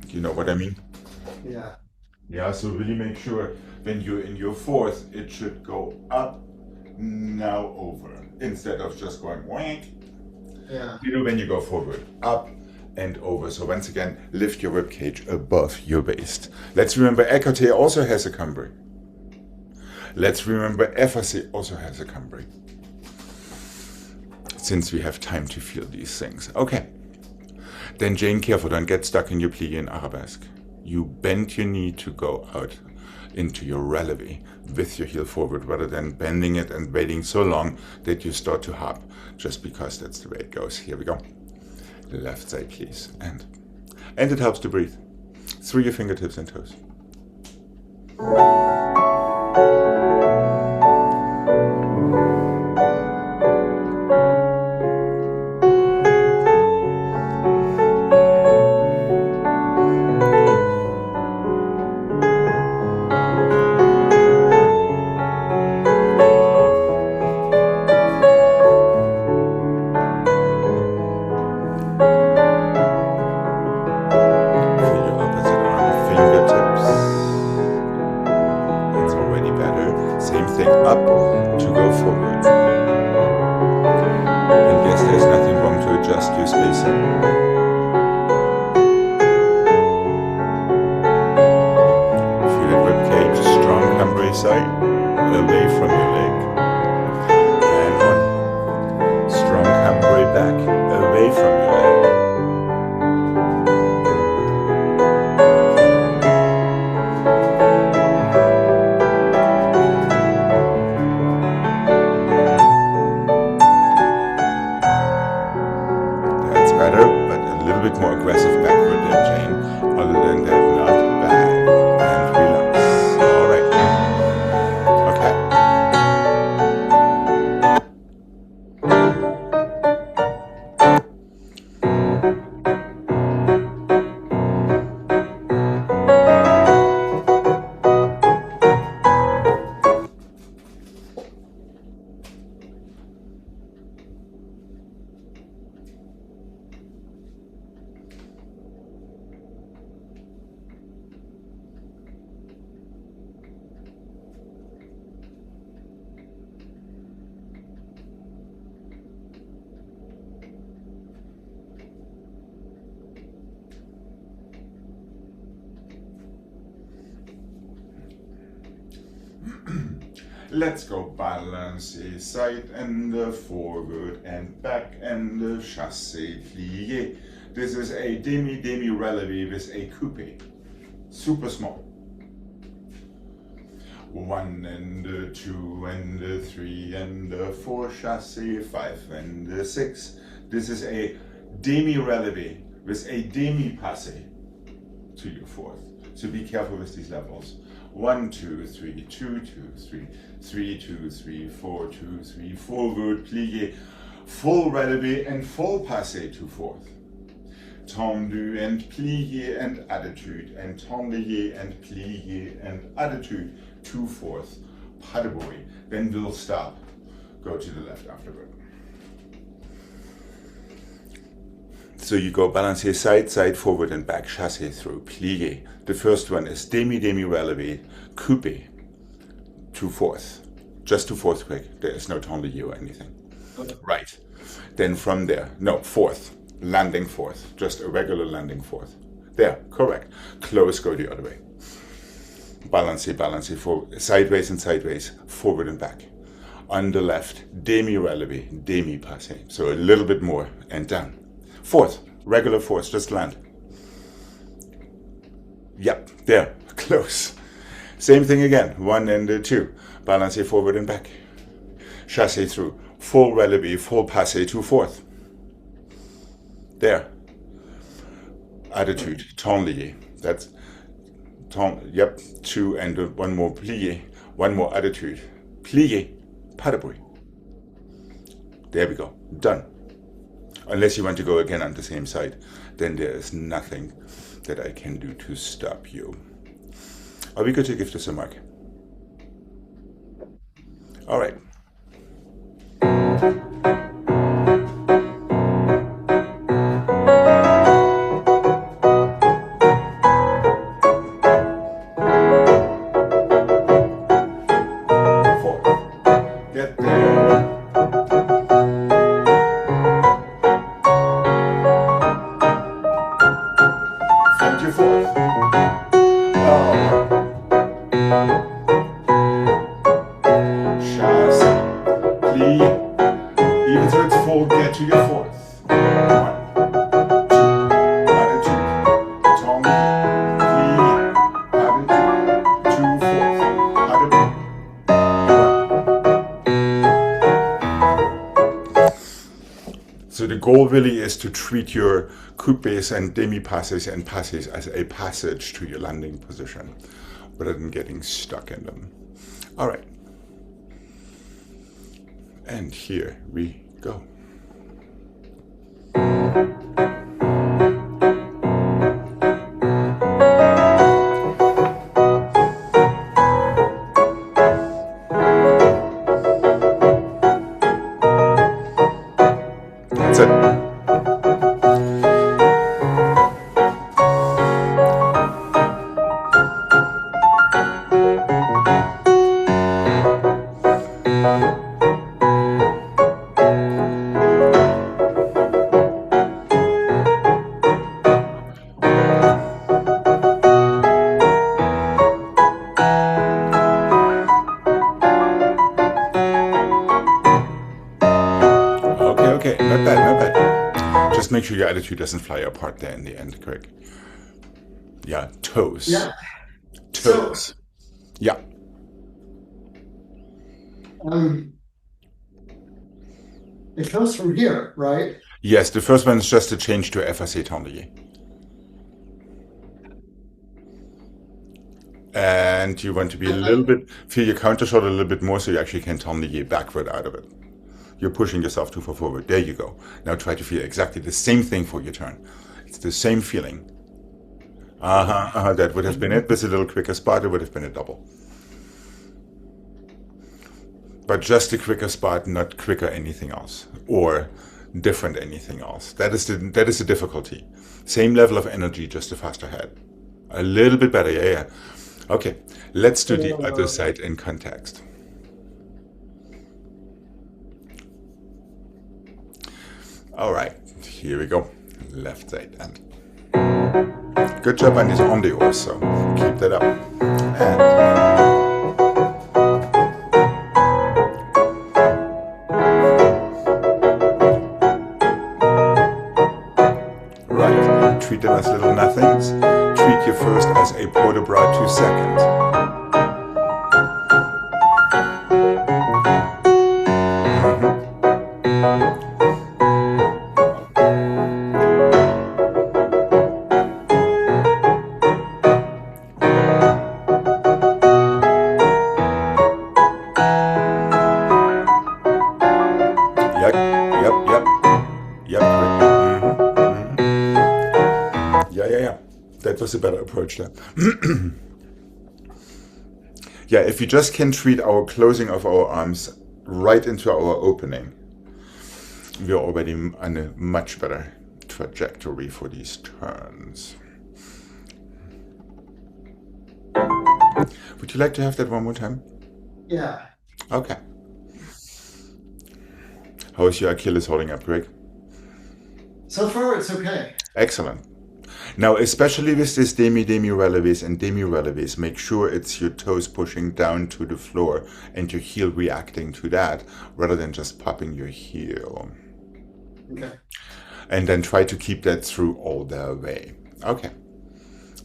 You know what I mean? Yeah. Yeah, so really make sure when you're in your fourth, it should go up, now over, instead of just going wank. Yeah. You know when you go forward, up and over. So once again, lift your ribcage above your waist. Let's remember écarté also has a cambray. Let's remember effacé also has a cambray, since we have time to feel these things. Okay. Then Jane, careful, don't get stuck in your plié in arabesque. You bend your knee to go out into your relevé with your heel forward rather than bending it and waiting so long that you start to hop just because that's the way it goes. Here we go. Left side, please. And it helps to breathe through your fingertips and toes. Let's go balance side and forward and back and chassé plié. This is a demi relevé with a coupé. Super small. 1 and 2 and 3 and 4, chassé, 5 and 6. This is a demi-relevé with a demi-passé to your fourth. So be careful with these levels. 1, 2, 3, 2, 2, 3, 3, 2, 3, 4, 2, 3, forward, plié, full relevé and full passé to fourth. Tendu and plié and attitude, and tendu and plié and attitude to fourth. Pas de bruit. Then we'll stop. Go to the left afterward. So you go balancier side, side, forward and back, chassé through, plié. The first one is demi-relevé, coupé to fourth. Just to fourth quick. There is no tendu or anything. Right. Then from there, no, fourth. Landing fourth. Just a regular landing fourth. There, correct. Close, go the other way. Balancier, balancier, forward, sideways and sideways, forward and back. On the left, demi-relevé, demi-passé. So a little bit more and down. Fourth, regular fourth, just land. Yep, there, close. Same thing again, 1 and 2. Balancier forward and back. Chassé through, full relevé, full passé to fourth. There. Attitude, temps lié. That's temps, yep, 2 and 1 more plié, 1 more attitude. Plié, pas de bruit. There we go, done. Unless you want to go again on the same side, then there is nothing that I can do to stop you. Are we good to give this a mark? All right. So the goal really is to treat your coupés and demi-passes and passes as a passage to your landing position, rather than getting stuck in them. All right. And here we go. That's it. Okay, not bad, not bad. Just make sure your attitude doesn't fly apart there in the end, Gregg. Yeah, toes. Yeah. Toes. So, Yeah. it comes from here, right? Yes, the first one is just a change to effacé tendu. And you want to be a little bit, feel your counter shot a little bit more so you actually can tendu backward out of it. You're pushing yourself too far forward. There you go. Now try to feel exactly the same thing for your turn. It's the same feeling. That would have been it. With a little quicker spot, it would have been a double. But just a quicker spot, not quicker anything else. Or different anything else. That is the difficulty. Same level of energy, just a faster head. A little bit better, yeah. Okay, let's do the other side in context. All right, here we go. Left side and good job on these endeavors, so keep that up. And right, treat them as little nothings. Treat your first as a port de bras 2 seconds. was a better approach there. Yeah, if you just can treat our closing of our arms right into our opening, we're already on a much better trajectory for these turns. Would you like to have that one more time? Yeah. Okay. How is your Achilles holding up, Greg? So far, it's okay. Excellent. Now, especially with this demi-releves and demi-releves, make sure it's your toes pushing down to the floor and your heel reacting to that rather than just popping your heel. Okay. And then try to keep that through all the way. Okay.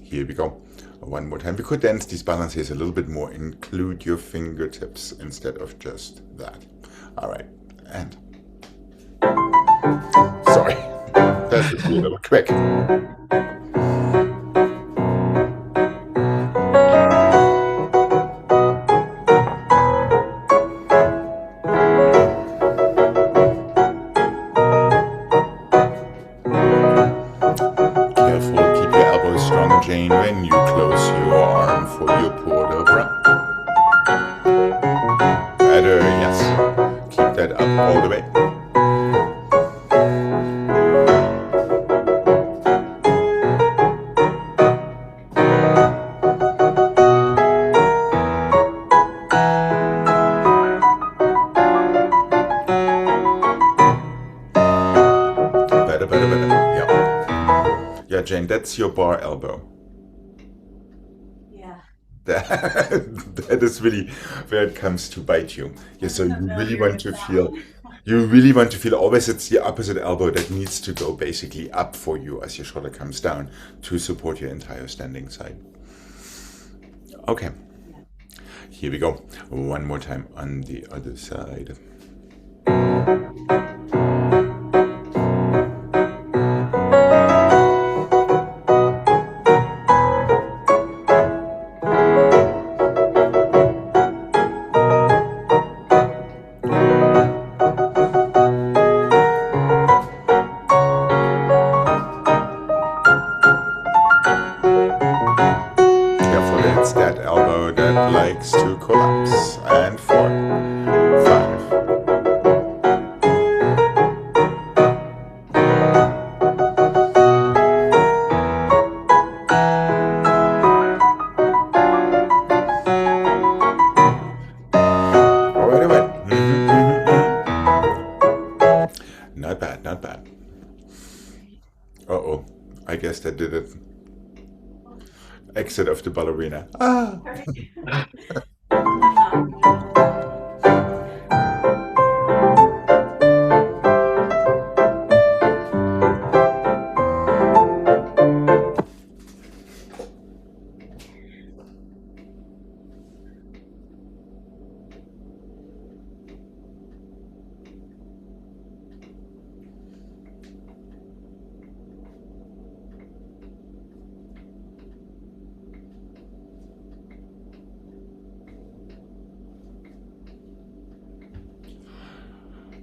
Here we go. One more time. We could dance these balances a little bit more. Include your fingertips instead of just that. All right. And. Sorry. That was a little quick. Careful, keep your elbows strong, Jane, when you close your arm for your port de bras. Better, yes. Keep that up all the way. Better. Yeah, Jane, that's your bar elbow. Yeah. That is really where it comes to bite you. Yeah, so I don't know if you're gonna stop. you really want to feel always it's the opposite elbow that needs to go basically up for you as your shoulder comes down to support your entire standing side. Okay, here we go. One more time on the other side. Careful, it's that elbow that likes to collapse. And 4, 5. All right. Not bad, not bad. Uh-oh, I guess that did it. Exit of the ballerina. Ah!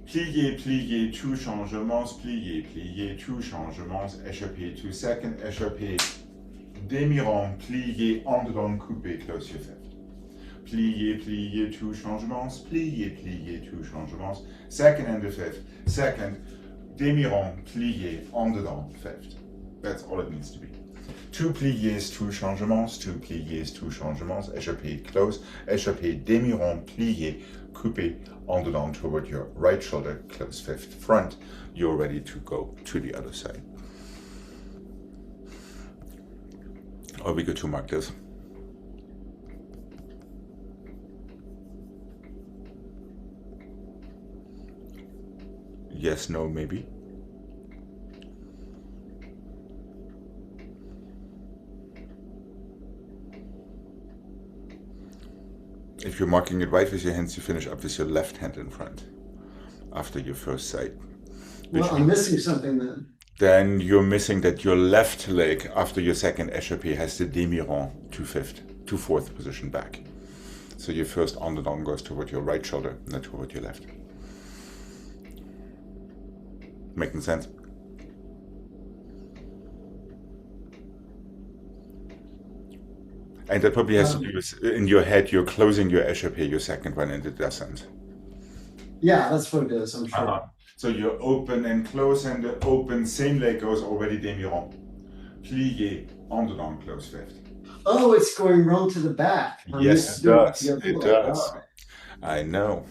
Plié, plié, two changements, plié, plié, two changements, échappé, two second, échappé, demi-rond, plié, en dedans, coupé, close your fifth. Plié, plié, two changements, plié, plié, two changements, second and the fifth, second, demi-rond, plié, en dedans, fifth. That's all it needs to be. Two pliés, two changements, two pliés, two changements, échappé, close, échappé, demi-rond, plié, coupé, en dedans toward your right shoulder, close fifth front. You're ready to go to the other side. Or we go to mark this. Yes, no, maybe. If you're marking it right with your hands, you finish up with your left hand in front after your first side. Well, I'm missing something then. Then you're missing that your left leg after your second échappé has the demi-rond to fourth position back. So your first en dedans goes toward your right shoulder, not toward your left. Making sense? And that probably has to do with in your head, you're closing your échappé, your second one, and it doesn't. Yeah, that's what it is, I'm sure. Uh-huh. So you open and close, and the open same leg goes already demi-rond. Plié, en dedans, close fifth. Oh, it's going wrong to the back. Yes, it does. Yeah, It like, does. I know.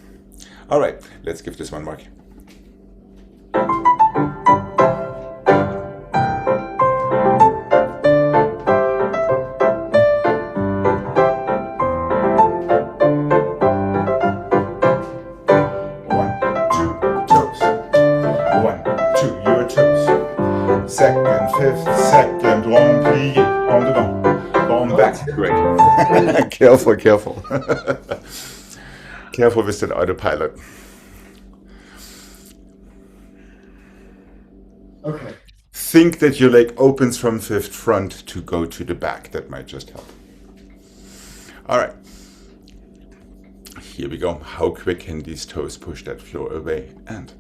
All right, let's give this one mark. One, two, toes. One, two, your toes. Second, fifth, second, rond, plié, en dedans. Rond back, Greg. Careful, careful. Careful with that autopilot. Okay. Think that your leg opens from fifth front to go to the back. That might just help. All right. Here we go. How quick can these toes push that floor away? And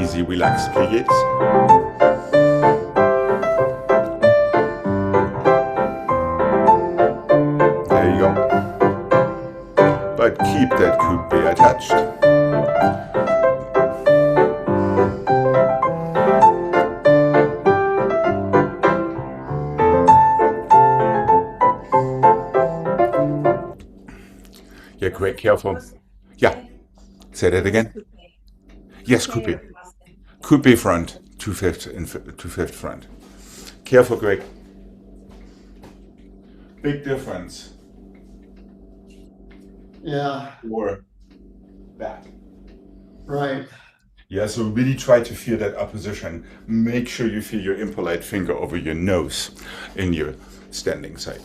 easy, relaxed pliés. There you go. But keep that coupe attached. Yeah, Greg, careful. Yeah, say that again. Yes, coupe. Coupe front, two fifth front. Careful, Greg. Big difference. Yeah, Or back. right. Yeah, so really try to feel that opposition. Make sure you feel your impolite finger over your nose in your standing side.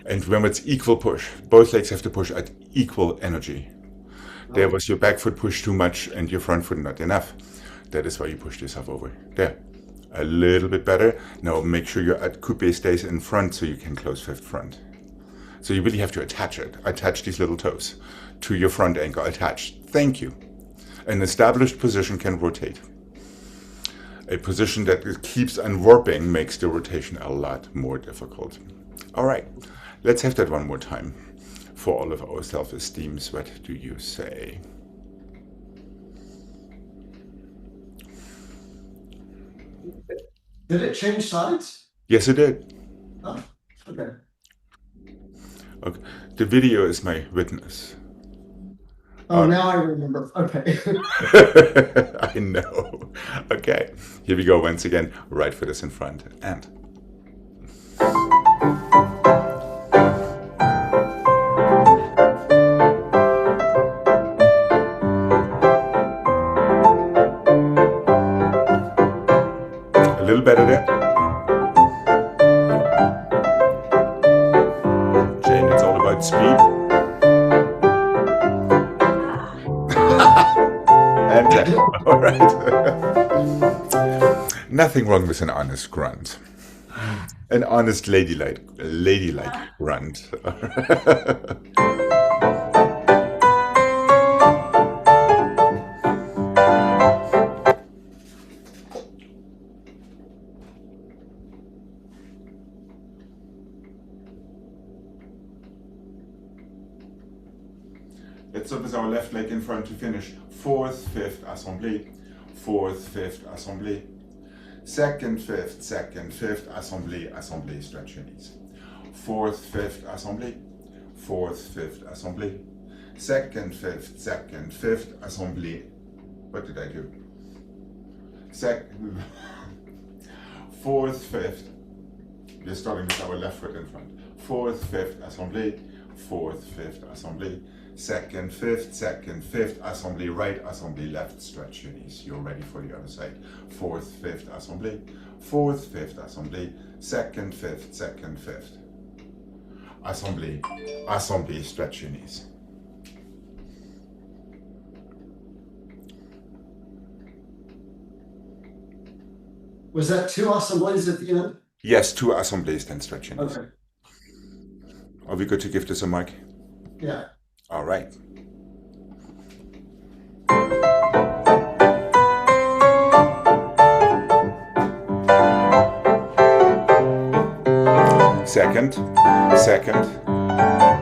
And remember, it's equal push. Both legs have to push at equal energy. There was your back foot pushed too much and your front foot not enough. That is why you pushed yourself over. There. A little bit better. Now make sure your coupe stays in front so you can close fifth front. So you really have to attach it. Attach these little toes to your front ankle. Attach. Thank you. An established position can rotate. A position that keeps on warping makes the rotation a lot more difficult. All right. Let's have that one more time. For all of our self-esteems, what do you say? Did it change sides? Yes, it did. Oh, okay. Okay. The video is my witness. Oh, now I remember. Okay. I know. Okay. Here we go once again. Right foot is in front. And a little better there. Jane, it's all about speed. And that. All right. Nothing wrong with an honest grunt. An honest ladylike grunt. Let's start with our left leg in front to finish. Fourth, fifth, assemblée. Fourth, fifth, assemblée. Second, fifth, assemblée, assemblée, stretch your knees. Fourth, fifth, assemblée. Fourth, fifth, assemblée. Second, fifth, assemblée. What did I do? Fourth, fifth. We're starting with our left foot in front. Fourth, fifth, assemblée. Fourth, fifth, assemblée. Second, fifth, assemblée, right, assemblée, left, stretch your knees. You're ready for the other side. Fourth, fifth, assemblée. Fourth, fifth, assemblée. Second, fifth. Assemblée, assemblée, stretch your knees. Was that two assemblies at the end? Yes, two assemblées, then stretch your knees. Okay. Are we good to give this a mark? Yeah. All right. second, second,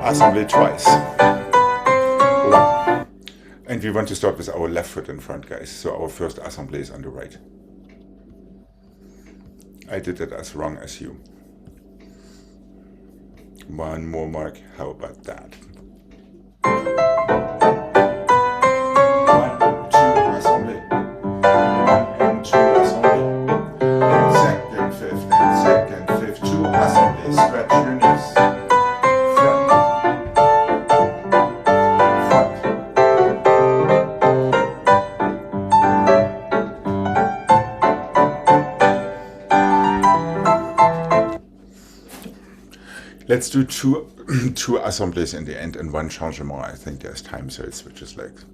assembly twice. One. And we want to start with our left foot in front, guys. So our first assembly is on the right. I did it as wrong as you. One more mark. How about that? 1, 2, assembly. 1 and 2, assembly. And second, fifth, 2 assembly. Stretch your knees. Front. Let's do two assemblies in the end and one changement. I think there's time, so it switches legs.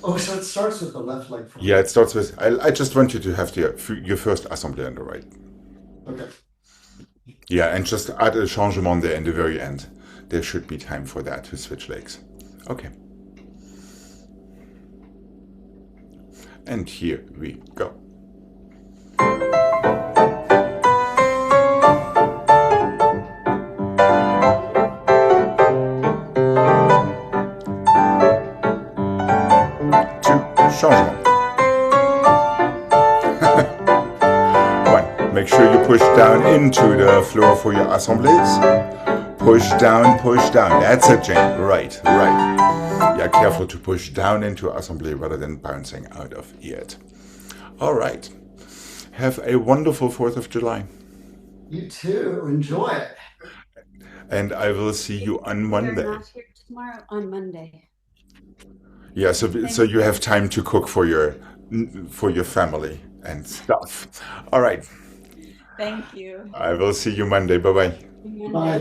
Oh, so it starts with the left leg first. Yeah, it starts with. I just want you to have your first assembly on the right. Okay. Yeah, and just add a changement there in the very end. There should be time for that to switch legs. Okay. And here we go. Changement. 1. Make sure you push down into the floor for your assemblies. Push down, push down. That's it, Jane. Right, right. Yeah, careful to push down into assembly rather than bouncing out of it. All right. Have a wonderful 4th of July. You too. Enjoy it. And I will see you on Monday. You're not here tomorrow, on Monday. Yeah, so you have time to cook for your family and stuff. All right. Thank you. I will see you Monday. Bye-bye. Bye.